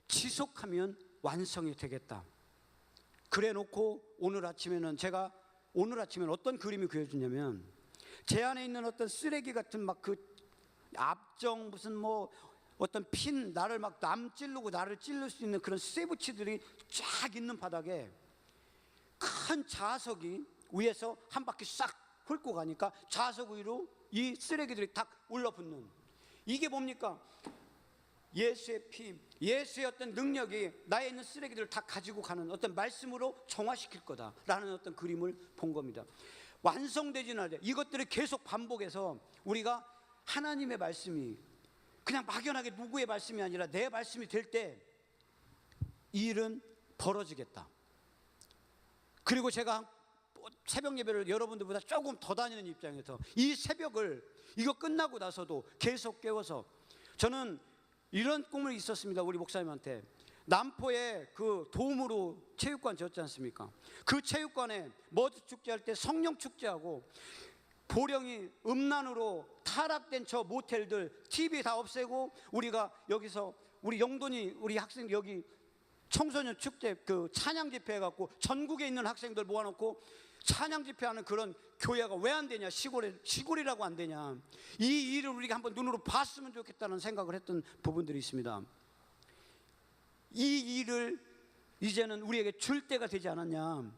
지속하면 완성이 되겠다. 그래 놓고 오늘 아침에는 어떤 그림이 그려지냐면, 제 안에 있는 어떤 쓰레기 같은 막 그 앞정 무슨 뭐 어떤 핀, 나를 막 찌르고 나를 찔릴 수 있는 그런 쇠붙이들이 쫙 있는 바닥에 큰 자석이 위에서 한 바퀴 싹 훑고 가니까 자석 위로 이 쓰레기들이 딱 올라붙는, 이게 뭡니까? 예수의 피, 예수의 어떤 능력이 나에 있는 쓰레기들을 다 가지고 가는 어떤 말씀으로 정화시킬 거다라는 어떤 그림을 본 겁니다. 완성되지는 않아요. 이것들을 계속 반복해서 우리가 하나님의 말씀이 그냥 막연하게 누구의 말씀이 아니라 내 말씀이 될 때 이 일은 벌어지겠다. 그리고 제가 새벽 예배를 여러분들보다 조금 더 다니는 입장에서 이 새벽을 이거 끝나고 나서도 계속 깨워서, 저는 이런 꿈을 있었습니다. 우리 목사님한테 남포에 그 도움으로 체육관 지었지 않습니까? 그 체육관에 머드 축제할 때 성령 축제하고 보령이 음란으로 타락된 저 모텔들 TV 다 없애고 우리가 여기서 우리 영돈이 우리 학생 여기 청소년 축제 그 찬양 집회 해갖고 전국에 있는 학생들 모아놓고 찬양 집회하는 그런 교회가 왜 안 되냐? 시골이라고 안 되냐? 이 일을 우리가 한번 눈으로 봤으면 좋겠다는 생각을 했던 부분들이 있습니다. 이 일을 이제는 우리에게 줄 때가 되지 않았냐?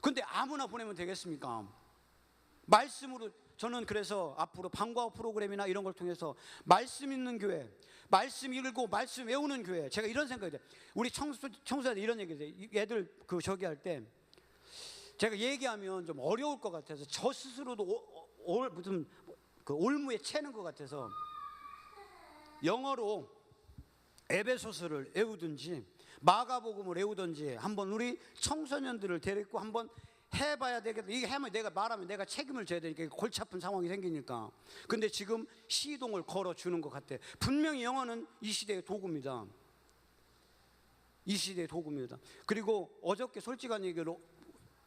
근데 아무나 보내면 되겠습니까? 말씀으로. 저는 그래서 앞으로 방과후 프로그램이나 이런 걸 통해서 말씀 있는 교회, 말씀 읽고 말씀 외우는 교회, 제가 이런 생각이 돼요. 우리 청소년들 이런 얘기 해요. 애들 그 저기 할 때 제가 얘기하면 좀 어려울 것 같아서 저 스스로도 무슨 그 올무에 채는 것 같아서 영어로 에베소서를 외우든지 마가복음을 외우든지 한번 우리 청소년들을 데리고 한번 해봐야 되겠다. 이게 하면 내가 말하면 내가 책임을 져야 되니까 골치 아픈 상황이 생기니까. 근데 지금 시동을 걸어주는 것 같아. 분명히 영어는 이 시대의 도구입니다. 이 시대의 도구입니다. 그리고 어저께 솔직한 얘기로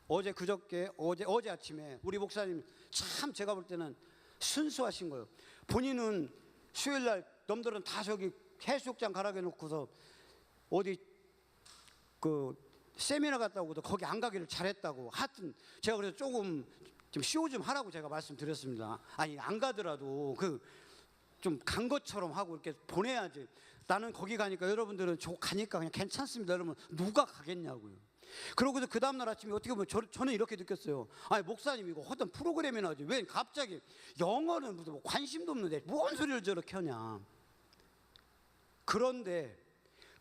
어제 아침에 우리 목사님 참 제가 볼 때는 순수하신 거예요. 본인은 수요일날 놈들은 다 저기 해수욕장 가라게 놓고서 어디 그 세미나 갔다고 거기 안 가기를 잘했다고. 하여튼 제가 그래서 조금 좀 쇼 좀 하라고 제가 말씀드렸습니다. 아니 안 가더라도 그 좀 간 것처럼 하고 이렇게 보내야지. 나는 거기 가니까 여러분들은 저 가니까 그냥 괜찮습니다. 여러분 누가 가겠냐고요. 그러고서 그 다음날 아침에 어떻게 보면 저는 이렇게 느꼈어요. 아니 목사님 이거 어떤 프로그램이나 하지 왜 갑자기 영어는 무슨 뭐 관심도 없는데 뭔 소리를 저렇게 하냐. 그런데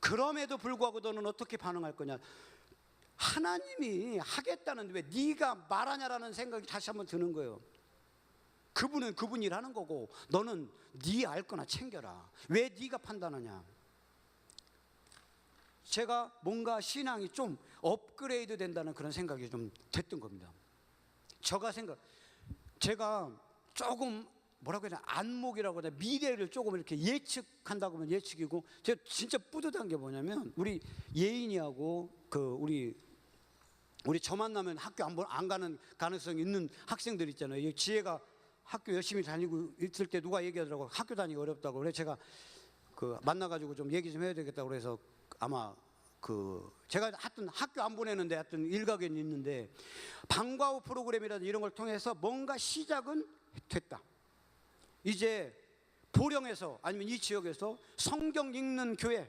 그럼에도 불구하고 너는 어떻게 반응할 거냐. 하나님이 하겠다는데 왜 네가 말하냐라는 생각이 다시 한번 드는 거예요. 그분은 그분 일하는 거고 너는 네 알 거나 챙겨라. 왜 네가 판단하냐. 제가 뭔가 신앙이 좀 업그레이드 된다는 그런 생각이 좀 됐던 겁니다. 제가 조금 뭐라고 해야 되나 안목이라고 해야 되나 미래를 조금 이렇게 예측한다고 하면 예측이고 제가 진짜 뿌듯한 게 뭐냐면 우리 예인이하고 그 우리 저 만나면 학교 안 가는 가능성이 있는 학생들 있잖아요. 이 지혜가 학교 열심히 다니고 있을 때 누가 얘기하더라고. 학교 다니기 어렵다고. 그래서 제가 그 만나가지고 좀 얘기 좀 해야 되겠다고 그래서 아마 그 제가 하여튼 학교 안 보내는데 하여튼 일각에는 있는데 방과 후 프로그램이라든 이런 걸 통해서 뭔가 시작은 됐다. 이제 보령에서 아니면 이 지역에서 성경 읽는 교회,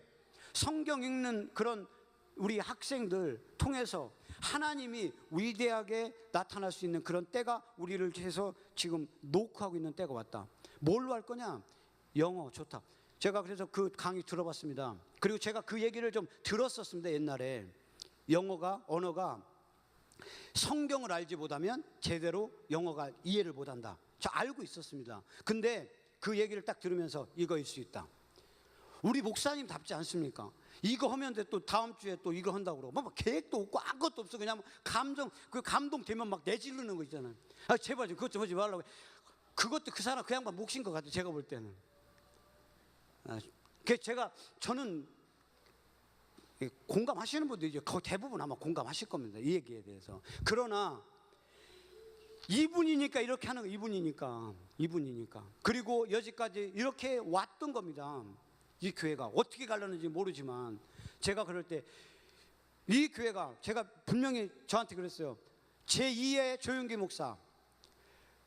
성경 읽는 그런 우리 학생들 통해서 하나님이 위대하게 나타날 수 있는 그런 때가 우리를 해서 지금 노크하고 있는 때가 왔다. 뭘로 할 거냐? 영어 좋다. 제가 그래서 그 강의 들어봤습니다. 그리고 제가 그 얘기를 좀 들었었습니다. 옛날에 언어가 성경을 알지 못하면 제대로 영어가 이해를 못한다. 저 알고 있었습니다. 근데 그 얘기를 딱 들으면서 이거일 수 있다. 우리 목사님답지 않습니까? 이거 하면 또 다음 주에 또 이거 한다고 그러고 뭐 계획도 없고 아무것도 없어. 그냥 감동되면 막 내지르는 거 있잖아요. 아 제발 좀 그것 좀 하지 말라고. 그것도 그 사람 그 양반 몫인 것 같아요. 제가 볼 때는. 저는 공감하시는 분들이 이제 거의 대부분 아마 공감하실 겁니다. 이 얘기에 대해서. 그러나 이분이니까 이렇게 하는 거 이분이니까. 그리고 여지까지 이렇게 왔던 겁니다. 이 교회가 어떻게 가려는지 모르지만 제가 그럴 때 이 교회가 제가 분명히 저한테 그랬어요. 제2의 조용기 목사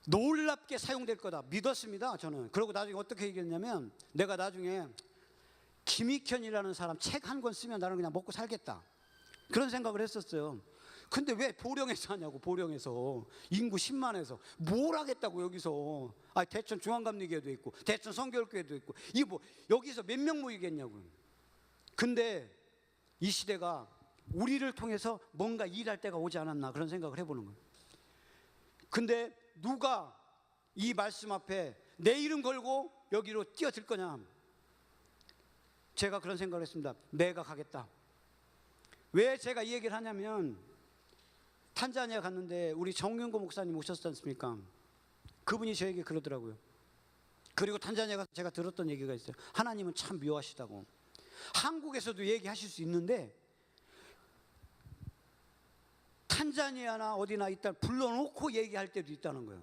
놀랍게 사용될 거다 믿었습니다. 저는. 그리고 나중에 어떻게 얘기했냐면 내가 나중에 김익현이라는 사람 책 한 권 쓰면 나는 그냥 먹고 살겠다 그런 생각을 했었어요. 근데 왜 보령에서 하냐고. 보령에서 인구 10만에서 뭘 하겠다고 여기서. 대천 중앙감리교회도 있고 대천 성결교회도 있고 이게 뭐 여기서 몇 명 모이겠냐고. 근데 이 시대가 우리를 통해서 뭔가 일할 때가 오지 않았나 그런 생각을 해보는 거예요. 근데 누가 이 말씀 앞에 내 이름 걸고 여기로 뛰어들 거냐. 제가 그런 생각을 했습니다. 내가 가겠다. 왜 제가 이 얘기를 하냐면 탄자니아 갔는데 우리 정윤고 목사님 오셨지 않습니까? 그분이 저에게 그러더라고요. 그리고 탄자니아 가서 제가 들었던 얘기가 있어요. 하나님은 참 묘하시다고. 한국에서도 얘기하실 수 있는데 탄자니아나 어디나 일단 불러놓고 얘기할 때도 있다는 거예요.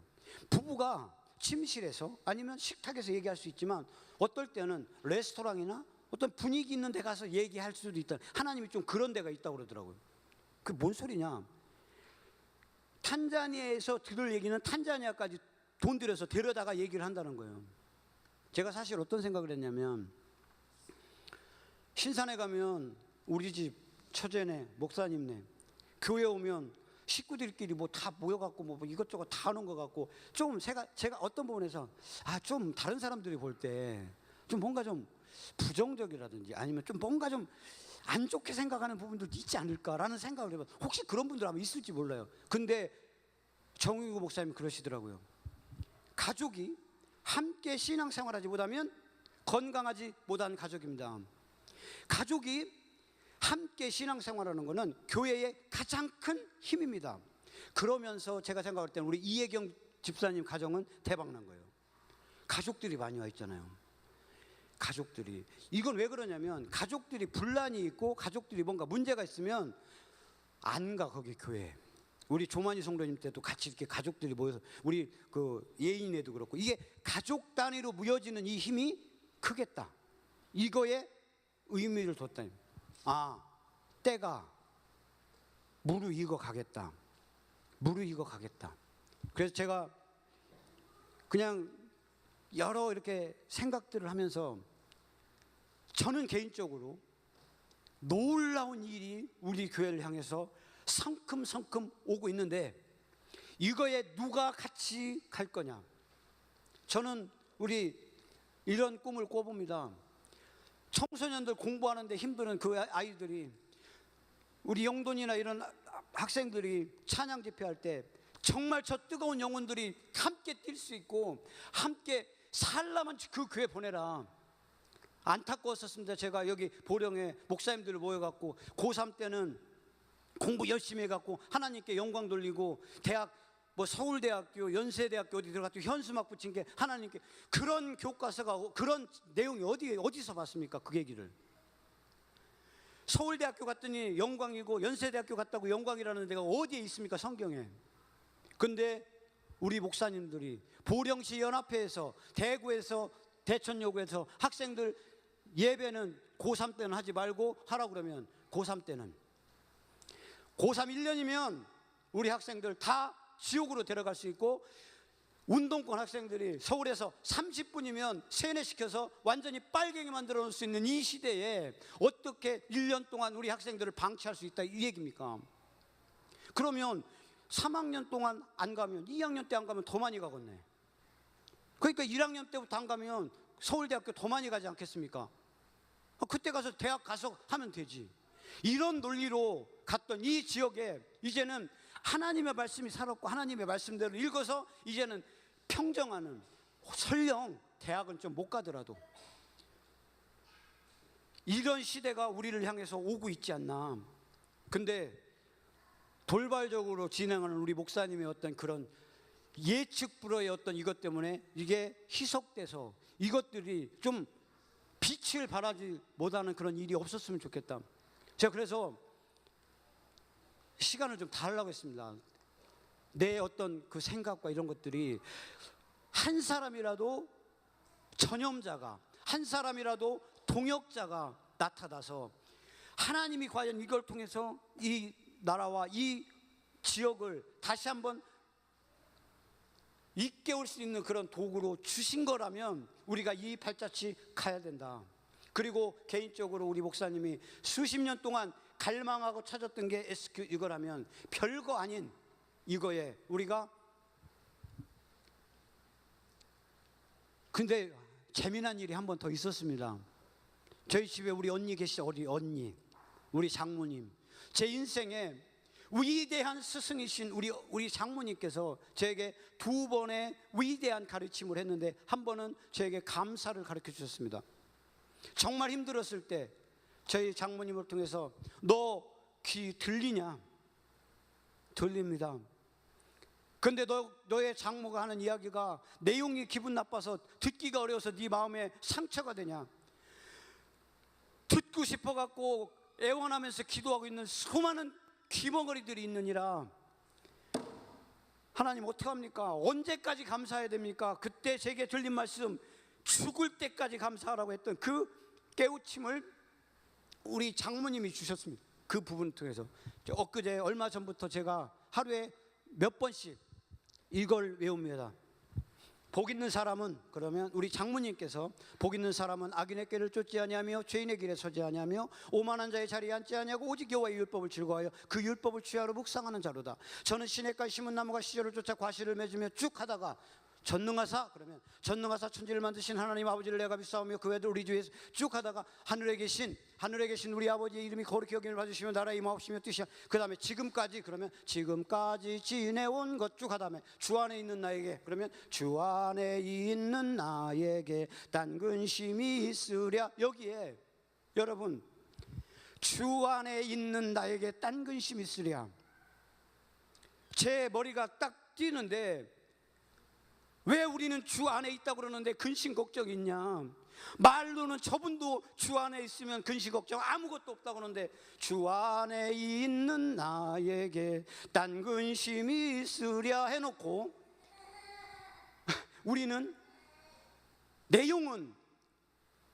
부부가 침실에서 아니면 식탁에서 얘기할 수 있지만 어떨 때는 레스토랑이나 어떤 분위기 있는 데 가서 얘기할 수도 있다. 하나님이 좀 그런 데가 있다고 그러더라고요. 그게 뭔 소리냐. 탄자니아에서 들을 얘기는 탄자니아까지 돈 들여서 데려다가 얘기를 한다는 거예요. 제가 사실 어떤 생각을 했냐면 신산에 가면 우리 집 처제네 목사님네 교회 오면 식구들끼리 뭐 다 모여갖고 뭐 이것저것 다 하는 것 같고 좀 제가 어떤 부분에서 좀 다른 사람들이 볼 때 좀 뭔가 좀 부정적이라든지 아니면 좀 뭔가 좀 안 좋게 생각하는 부분들도 있지 않을까라는 생각을 해봐요. 혹시 그런 분들 아마 있을지 몰라요. 근데 정윤구 목사님이 그러시더라고요. 가족이 함께 신앙생활하지 못하면 건강하지 못한 가족입니다. 가족이 함께 신앙생활하는 것은 교회의 가장 큰 힘입니다. 그러면서 제가 생각할 때는 우리 이혜경 집사님 가정은 대박난 거예요. 가족들이 많이 와 있잖아요. 가족들이. 이건 왜 그러냐면 가족들이 분란이 있고 가족들이 뭔가 문제가 있으면 안 가, 거기 교회. 우리 조만희 성도님 때도 같이 이렇게 가족들이 모여서, 우리 그 예인에도 그렇고, 이게 가족 단위로 모여지는 이 힘이 크겠다. 이거에 의미를 뒀다. 아, 때가 무르익어 가겠다. 무르익어 가겠다. 그래서 제가 그냥 여러 이렇게 생각들을 하면서 저는 개인적으로 놀라운 일이 우리 교회를 향해서 성큼성큼 오고 있는데, 이거에 누가 같이 갈 거냐. 저는 우리 이런 꿈을 꿔봅니다. 청소년들 공부하는데 힘드는 그 아이들이, 우리 영돈이나 이런 학생들이 찬양 집회할 때 정말 저 뜨거운 영혼들이 함께 뛸 수 있고 함께 살라면 그 교회 보내라. 안타까웠었습니다. 제가 여기 보령에 목사님들 모여갖고 고3 때는 공부 열심히 해갖고 하나님께 영광 돌리고, 대학 뭐 서울대학교, 연세대학교 어디 들어갔고 현수막 붙인 게 하나님께, 그런 교과서가, 그런 내용이 어디서 봤습니까? 그 얘기를. 서울대학교 갔더니 영광이고 연세대학교 갔다고 영광이라는 데가 어디에 있습니까? 성경에. 근데 우리 목사님들이 보령시 연합회에서, 대구에서, 대천여고에서 학생들 예배는 고3 때는 하지 말고 하라고 그러면, 고3 때는, 고3 1년이면 우리 학생들 다 지옥으로 데려갈 수 있고, 운동권 학생들이 서울에서 30분이면 세뇌시켜서 완전히 빨갱이 만들어 놓을 수 있는 이 시대에 어떻게 1년 동안 우리 학생들을 방치할 수 있다, 이 얘기입니까? 그러면 3학년 동안 안 가면 2학년 때 안 가면 더 많이 가겠네. 그러니까 1학년 때부터 안 가면 서울대학교 더 많이 가지 않겠습니까? 그때 가서 대학 가서 하면 되지. 이런 논리로 갔던 이 지역에 이제는 하나님의 말씀이 살았고 하나님의 말씀대로 읽어서 이제는 평정하는, 설령 대학은 좀 못 가더라도 이런 시대가 우리를 향해서 오고 있지 않나. 근데 돌발적으로 진행하는 우리 목사님의 어떤 그런 예측 불허의 어떤 이것 때문에 이게 희석돼서 이것들이 좀 빛을 발하지 못하는 그런 일이 없었으면 좋겠다. 제가 그래서 시간을 좀 달라고 했습니다. 내 어떤 그 생각과 이런 것들이 한 사람이라도 전염자가, 한 사람이라도 동역자가 나타나서 하나님이 과연 이걸 통해서 이 나라와 이 지역을 다시 한번 일깨울 수 있는 그런 도구로 주신 거라면 우리가 이 발자취 가야 된다. 그리고 개인적으로 우리 목사님이 수십 년 동안 갈망하고 찾았던 게 SQ 이거라면 별거 아닌 이거에 우리가, 근데 재미난 일이 한 번 더 있었습니다. 저희 집에 우리 언니 계시죠? 우리 장모님. 제 인생에 위대한 스승이신 우리 장모님께서 저에게 2번의 위대한 가르침을 했는데, 한 번은 저에게 감사를 가르쳐 주셨습니다. 정말 힘들었을 때 저희 장모님을 통해서 너 귀 들리냐? 들립니다. 근데 너의 장모가 하는 이야기가 내용이 기분 나빠서 듣기가 어려워서 네 마음에 상처가 되냐? 듣고 싶어갖고 애원하면서 기도하고 있는 수많은 귀머거리들이 있느니라. 하나님 어떡합니까? 언제까지 감사해야 됩니까? 그때 제게 들린 말씀, 죽을 때까지 감사하라고 했던 그 깨우침을 우리 장모님이 주셨습니다. 그 부분 통해서 엊그제 얼마 전부터 제가 하루에 몇 번씩 이걸 외웁니다. 복 있는 사람은, 그러면 우리 장모님께서 복 있는 사람은 악인의 길을 쫓지 아니하며 죄인의 길에 서지 아니하며 오만한 자의 자리에 앉지 아니하고 오직 여호와의 율법을 즐거워하여 그 율법을 취하러 묵상하는 자로다. 저는 시냇가에 심은 나무가 시절을 쫓아 과실을 맺으며 쭉 하다가 전능하사, 그러면 전능하사 천지를 만드신 하나님 아버지를 내가 믿사오며 그 외에도 우리 주에서 쭉 하다가 하늘에 계신 우리 아버지의 이름이 거룩히 여김을 받으시며 나라의 임하옵시며 뜻이야. 그 다음에 지금까지, 그러면 지금까지 지내온 것 쭉 하다음에 주 안에 있는 나에게, 그러면 주 안에 있는 나에게 딴 근심이 있으랴. 여기에 여러분, 주 안에 있는 나에게 딴 근심이 있으랴. 제 머리가 딱 뛰는데, 왜 우리는 주 안에 있다고 그러는데 근심 걱정이 있냐? 말로는 저분도 주 안에 있으면 근심 걱정 아무것도 없다고 그러는데, 주 안에 있는 나에게 딴 근심이 있으랴 해놓고 우리는 내용은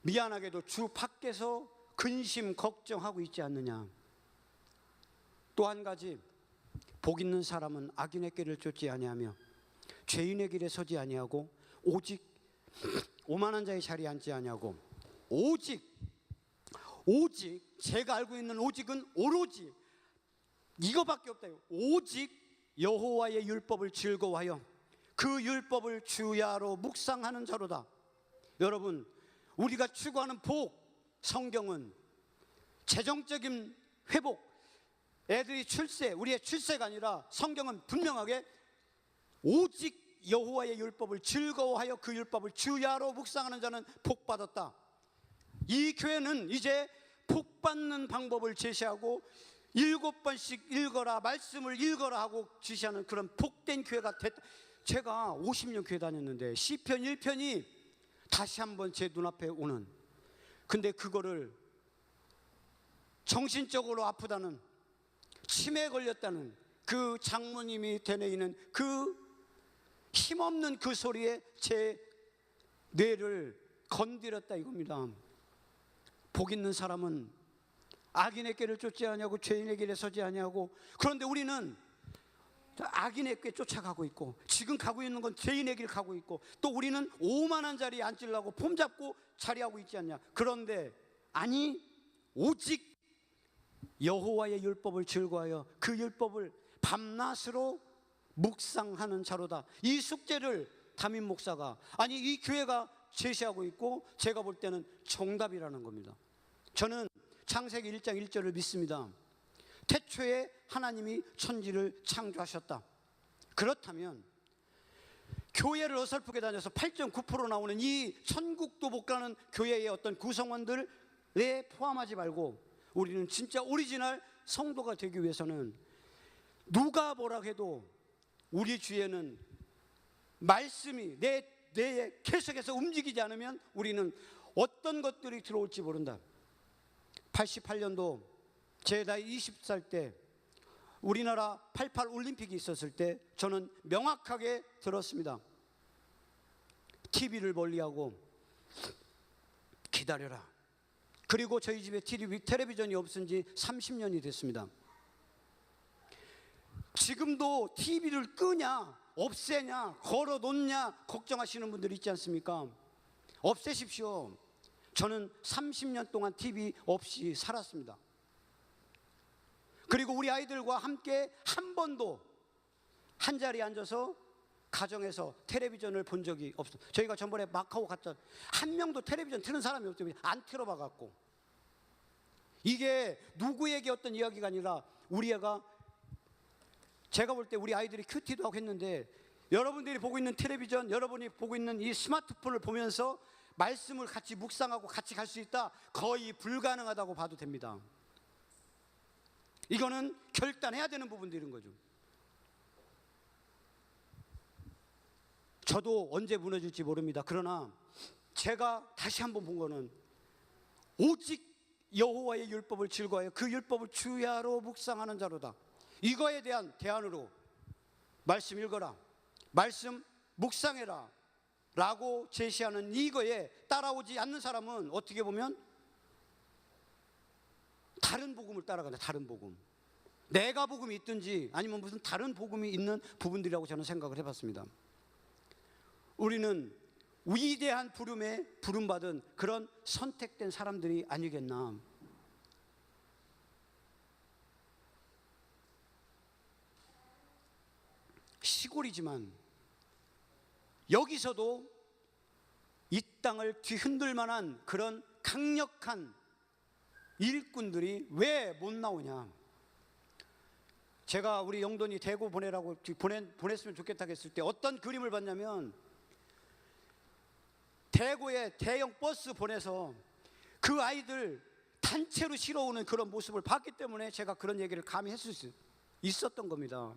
미안하게도 주 밖에서 근심 걱정하고 있지 않느냐. 또 한 가지, 복 있는 사람은 악인의 길을 쫓지 아니하며 죄인의 길에 서지 아니하고 오직 오만한 자의 자리에 앉지 아니하고, 오직 제가 알고 있는 오직은 오로지 이거밖에 없다요. 오직 여호와의 율법을 즐거워하여 그 율법을 주야로 묵상하는 자로다. 여러분, 우리가 추구하는 복, 성경은 재정적인 회복, 애들이 출세, 우리의 출세가 아니라 성경은 분명하게 오직 여호와의 율법을 즐거워하여 그 율법을 주야로 묵상하는 자는 복받았다. 이 교회는 이제 복받는 방법을 제시하고 7번씩 읽어라, 말씀을 읽어라 하고 지시하는 그런 복된 교회가 됐다. 제가 50년 교회 다녔는데 시편 1편이 다시 한번 제 눈앞에 오는, 근데 그거를 정신적으로 아프다는, 치매에 걸렸다는 그 장모님이 되뇌이는 그 힘없는 그 소리에 제 뇌를 건드렸다 이겁니다. 복 있는 사람은 악인의 길을 쫓지 아니하고 죄인의 길에 서지 아니하고, 그런데 우리는 악인의 길 쫓아가고 있고 지금 가고 있는 건 죄인의 길 가고 있고, 또 우리는 오만한 자리에 앉으려고 폼 잡고 자리하고 있지 않냐. 그런데 아니, 오직 여호와의 율법을 즐거워하여 그 율법을 밤낮으로 묵상하는 자로다. 이 숙제를 담임 목사가, 아니 이 교회가 제시하고 있고 제가 볼 때는 정답이라는 겁니다. 저는 창세기 1장 1절을 믿습니다. 태초에 하나님이 천지를 창조하셨다. 그렇다면 교회를 어설프게 다녀서 8.9% 나오는 이 천국도 못 가는 교회의 어떤 구성원들에 포함하지 말고, 우리는 진짜 오리지널 성도가 되기 위해서는 누가 뭐라 해도 우리 주위에는 말씀이 내 뇌에 계속해서 움직이지 않으면 우리는 어떤 것들이 들어올지 모른다. 88년도 제 나이 20살 때 우리나라 88 올림픽이 있었을 때 저는 명확하게 들었습니다. TV를 멀리하고 기다려라. 그리고 저희 집에 텔레비전이 없은 지 30년이 됐습니다. 지금도 TV를 끄냐, 없애냐, 걸어놓냐 걱정하시는 분들 있지 않습니까? 없애십시오. 저는 30년 동안 TV 없이 살았습니다. 그리고 우리 아이들과 함께 한 번도 한 자리에 앉아서 가정에서 텔레비전을 본 적이 없어요. 저희가 전번에 마카오 갔다, 한 명도 텔레비전 틀는 사람이 없어요. 안 틀어봐 갖고. 이게 누구에게 어떤 이야기가 아니라 우리 애가, 제가 볼 때 우리 아이들이 큐티도 하고 했는데, 여러분들이 보고 있는 텔레비전, 여러분이 보고 있는 이 스마트폰을 보면서 말씀을 같이 묵상하고 같이 갈 수 있다? 거의 불가능하다고 봐도 됩니다. 이거는 결단해야 되는 부분들인 거죠. 저도 언제 무너질지 모릅니다. 그러나 제가 다시 한번 본 거는 오직 여호와의 율법을 즐거워하여 그 율법을 주야로 묵상하는 자로다. 이거에 대한 대안으로 말씀 읽어라, 말씀 묵상해라 라고 제시하는 이거에 따라오지 않는 사람은 어떻게 보면 다른 복음을 따라간다. 다른 복음, 내가 복음이 있든지 아니면 무슨 다른 복음이 있는 부분들이라고 저는 생각을 해봤습니다. 우리는 위대한 부름에 부름받은 그런 선택된 사람들이 아니겠나. 시골이지만 여기서도 이 땅을 뒤흔들 만한 그런 강력한 일꾼들이 왜 못 나오냐. 제가 우리 영돈이 대구 보내라고 보냈으면 좋겠다고 했을 때 어떤 그림을 봤냐면, 대구에 대형 버스 보내서 그 아이들 단체로 실어오는 그런 모습을 봤기 때문에 제가 그런 얘기를 감히 했을 수 있었던 겁니다.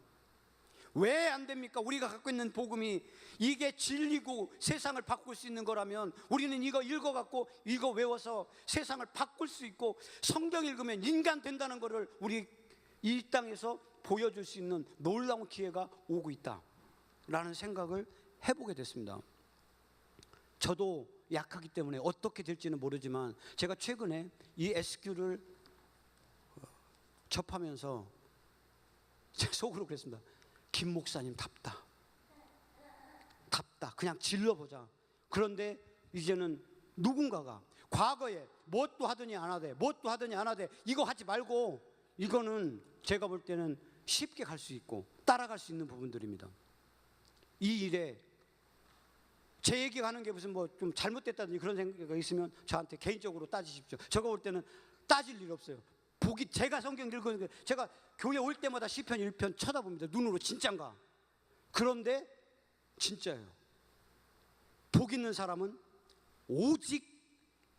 왜 안 됩니까? 우리가 갖고 있는 복음이 이게 진리고 세상을 바꿀 수 있는 거라면 우리는 이거 읽어갖고 이거 외워서 세상을 바꿀 수 있고, 성경 읽으면 인간 된다는 것을 우리 이 땅에서 보여줄 수 있는 놀라운 기회가 오고 있다라는 생각을 해보게 됐습니다. 저도 약하기 때문에 어떻게 될지는 모르지만 제가 최근에 이 SQ를 접하면서 제 속으로 그랬습니다. 김 목사님 답다. 그냥 질러보자. 그런데 이제는 누군가가 과거에 뭣도 하더니 안 하되 이거 하지 말고, 이거는 제가 볼 때는 쉽게 갈 수 있고 따라갈 수 있는 부분들입니다. 이 일에 제 얘기가 하는 게 무슨 뭐 좀 잘못됐다든지 그런 생각이 있으면 저한테 개인적으로 따지십시오. 제가 볼 때는 따질 일 없어요. 제가 성경 읽으니까 제가 교회 올 때마다 시편 1편 쳐다봅니다. 눈으로. 진짠가? 그런데 진짜예요. 복 있는 사람은 오직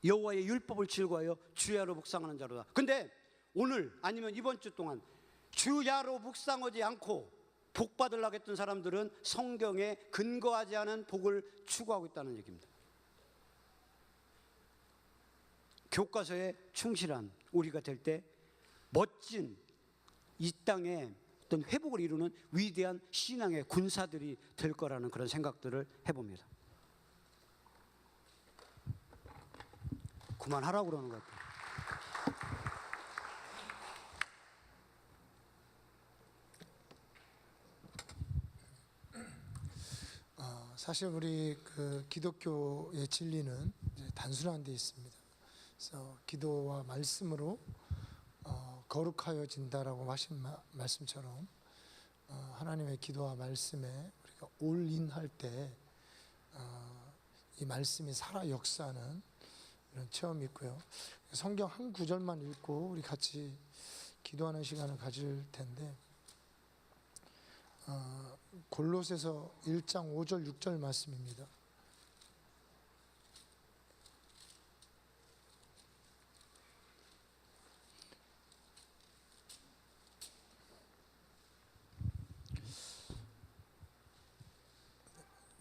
여호와의 율법을 즐거워하여 주야로 묵상하는 자로다. 근데 오늘 아니면 이번 주 동안 주야로 묵상하지 않고 복 받으려고 했던 사람들은 성경에 근거하지 않은 복을 추구하고 있다는 얘기입니다. 교과서에 충실한 우리가 될 때 멋진 이 땅에 어떤 회복을 이루는 위대한 신앙의 군사들이 될 거라는 그런 생각들을 해봅니다. 그만하라고 그러는 것 같아요. 사실 우리 그 기독교의 진리는 이제 단순한 데 있습니다. 그래서 기도와 말씀으로 거룩하여진다라고 하신 말씀처럼 하나님의 기도와 말씀에 우리가 올인할 때 이 말씀이 살아 역사하는 이런 체험이 있고요. 성경 한 구절만 읽고 우리 같이 기도하는 시간을 가질 텐데, 골로새서 1장 5절 6절 말씀입니다.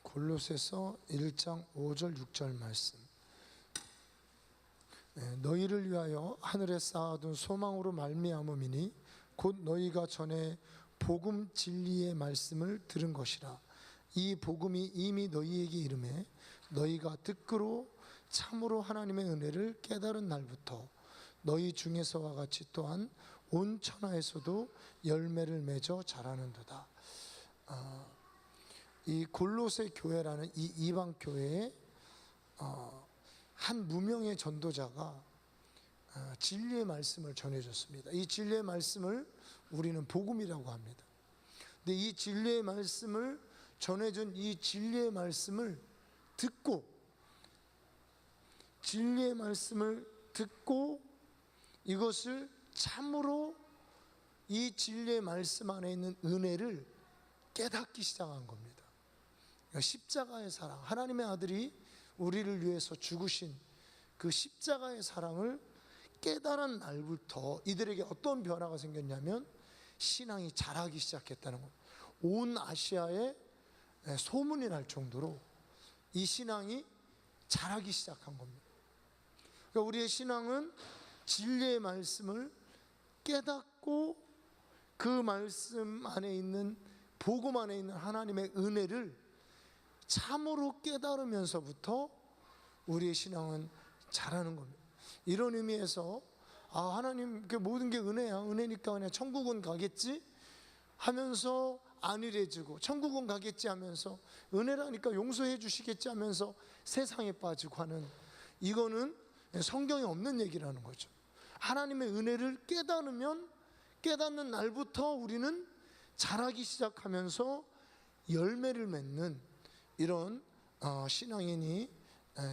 골로새서 1장 5절 6절 말씀. 너희를 위하여 하늘에 쌓아둔 소망으로 말미암음이니 곧 너희가 전에 복음 진리의 말씀을 들은 것이라. 이 복음이 이미 너희에게 이르매 너희가 듣기로 참으로 하나님의 은혜를 깨달은 날부터 너희 중에서와 같이 또한 온 천하에서도 열매를 맺어 자라는도다. 이 골로새 교회라는 이 이방 교회에 한 무명의 전도자가 진리의 말씀을 전해줬습니다. 이 진리의 말씀을 우리는 복음이라고 합니다. 근데 이 진리의 말씀을 전해준 이 진리의 말씀을 듣고, 진리의 말씀을 듣고 이것을 참으로 이 진리의 말씀 안에 있는 은혜를 깨닫기 시작한 겁니다. 그러니까 십자가의 사랑, 하나님의 아들이 우리를 위해서 죽으신 그 십자가의 사랑을 깨달은 날부터 이들에게 어떤 변화가 생겼냐면 신앙이 자라기 시작했다는 것. 온 아시아에 소문이 날 정도로 이 신앙이 자라기 시작한 겁니다. 그러니까 우리의 신앙은 진리의 말씀을 깨닫고 그 말씀 안에 있는, 복음 안에 있는 하나님의 은혜를 참으로 깨달으면서부터 우리의 신앙은 자라는 겁니다. 이런 의미에서 하나님 모든 게 은혜야, 은혜니까 그냥 천국은 가겠지 하면서 안일해지고, 천국은 가겠지 하면서 은혜라니까 용서해 주시겠지 하면서 세상에 빠지고 하는, 이거는 성경에 없는 얘기라는 거죠. 하나님의 은혜를 깨달으면 깨닫는 날부터 우리는 자라기 시작하면서 열매를 맺는 이런 신앙인이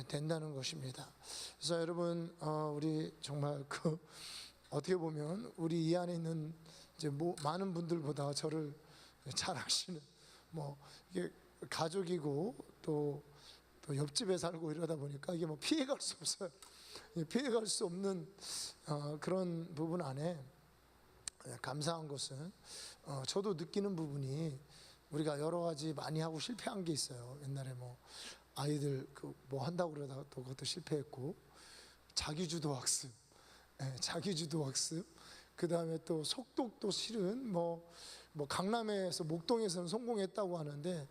된다는 것입니다. 그래서 여러분, 우리 정말 어떻게 보면 우리 이 안에 있는 이제 많은 분들보다 저를 잘 아시는, 이게 가족이고 또 옆집에 살고 이러다 보니까 이게 피해갈 수 없어요. 피해갈 수 없는 그런 부분 안에 감사한 것은 저도 느끼는 부분이 우리가 여러 가지 많이 하고 실패한 게 있어요. 옛날에 뭐 아이들 그 뭐 한다고 그러다가 또 그것도 실패했고, 자기주도 학습, 자기주도 학습. 그 다음에 또 속독도 실은 뭐 강남에서 목동에서는 성공했다고 하는데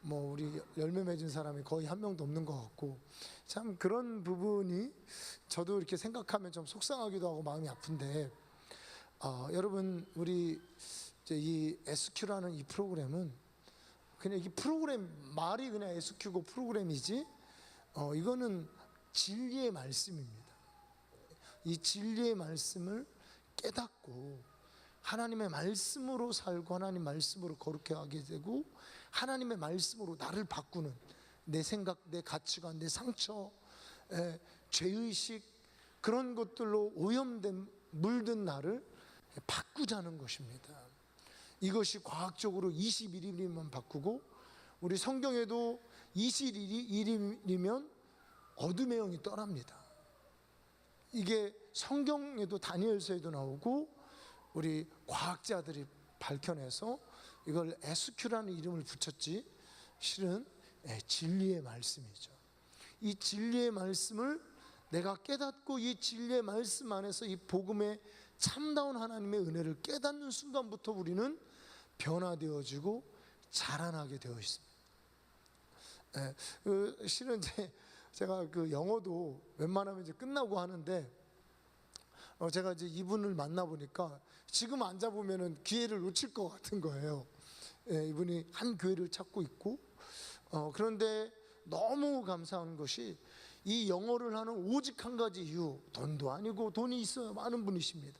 뭐 우리 열매 맺은 사람이 거의 한 명도 없는 것 같고, 참 그런 부분이 저도 이렇게 생각하면 좀 속상하기도 하고 마음이 아픈데, 여러분 우리 이제 이 SQ라는 이 프로그램은 그냥 이 프로그램 말이 그냥 SQ고 프로그램이지, 이거는 진리의 말씀입니다. 이 진리의 말씀을 깨닫고 하나님의 말씀으로 살고 하나님 말씀으로 거룩해 하게 되고 하나님의 말씀으로 나를 바꾸는, 내 생각, 내 가치관, 내 상처, 죄의식, 그런 것들로 오염된 물든 나를 바꾸자는 것입니다. 이것이 과학적으로 21일이면 바꾸고, 우리 성경에도 21일이면 어둠의 영이 떠납니다. 이게 성경에도 다니엘서에도 나오고 우리 과학자들이 밝혀내서 이걸 SQ라는 이름을 붙였지, 실은 진리의 말씀이죠. 이 진리의 말씀을 내가 깨닫고 이 진리의 말씀 안에서 이 복음의 참다운 하나님의 은혜를 깨닫는 순간부터 우리는 변화되어지고 자라나게 되어 있습니다. 실은 제가 그 영어도 웬만하면 이제 끝나고 하는데, 제가 이제 이분을 만나 보니까 지금 앉아 보면은 기회를 놓칠 것 같은 거예요. 이분이 한 교회를 찾고 있고, 그런데 너무 감사한 것이 이 영어를 하는 오직 한 가지 이유, 돈도 아니고, 돈이 있어요 많은 분이십니다.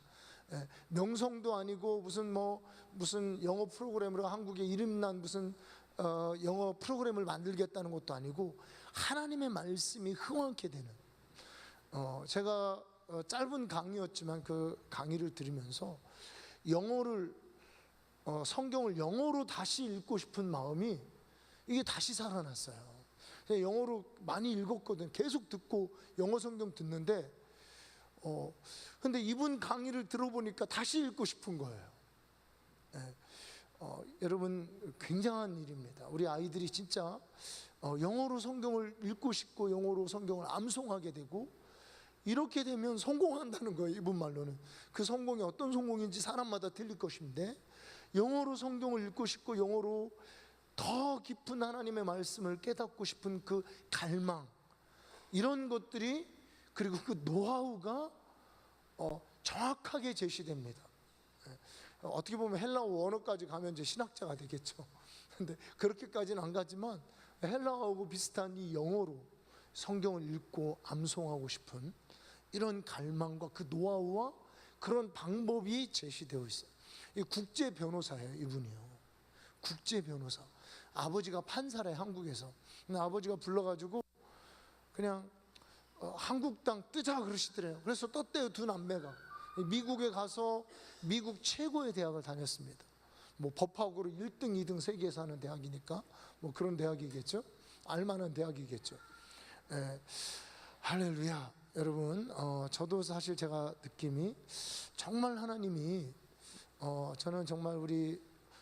명성도 아니고 무슨 영어 프로그램으로 한국에 이름난 무슨 영어 프로그램을 만들겠다는 것도 아니고, 하나님의 말씀이 흥황케 되는, 제가 짧은 강의였지만 그 강의를 들으면서 영어를 성경을 영어로 다시 읽고 싶은 마음이 이게 다시 살아났어요. 영어로 많이 읽었거든. 계속 듣고 영어 성경 듣는데, 근데 이분 강의를 들어보니까 다시 읽고 싶은 거예요. 여러분 굉장한 일입니다. 우리 아이들이 진짜 영어로 성경을 읽고 싶고 영어로 성경을 암송하게 되고, 이렇게 되면 성공한다는 거예요. 이분 말로는 그 성공이 어떤 성공인지 사람마다 틀릴 것인데, 영어로 성경을 읽고 싶고 영어로 더 깊은 하나님의 말씀을 깨닫고 싶은 그 갈망, 이런 것들이, 그리고 그 노하우가 정확하게 제시됩니다. 어떻게 보면 헬라어 원어까지 가면 이제 신학자가 되겠죠. 근데 그렇게까지는 안 가지만 헬라어하고 비슷한 이 영어로 성경을 읽고 암송하고 싶은 이런 갈망과 그 노하우와 그런 방법이 제시되어 있어요. 이 국제 변호사예요, 이분이요. 국제 변호사. 아버지가 판사래, 한국에서. 근데 아버지가 불러가지고 그냥 한국 땅 뜨자 그러시더래요. 그래서 떴대요, 두 남매가. 미국에 가서 미국 최고의 대학을 다녔습니다. 뭐 법학으로 1등, 2등 세계에서 하는 대학이니까 뭐 그런 대학이겠죠. 알만한 대학이겠죠. 할렐루야. 여러분, 저도 사실 제가 느낌이 정말 하나님이 저는 정말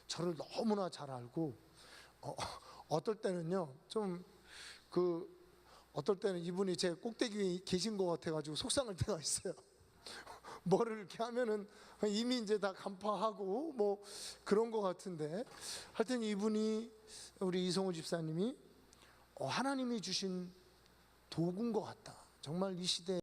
저를 너무나 잘 알고, 어떨 때는요 좀 어떨 때는 이분이 제 꼭대기에 계신 것 같아가지고 속상할 때가 있어요. 뭐를 이렇게 하면은 이미 이제 다 간파하고 뭐 그런 것 같은데, 하여튼 이분이, 우리 이성우 집사님이 하나님이 주신 도구인 것 같다. 정말 이 시대에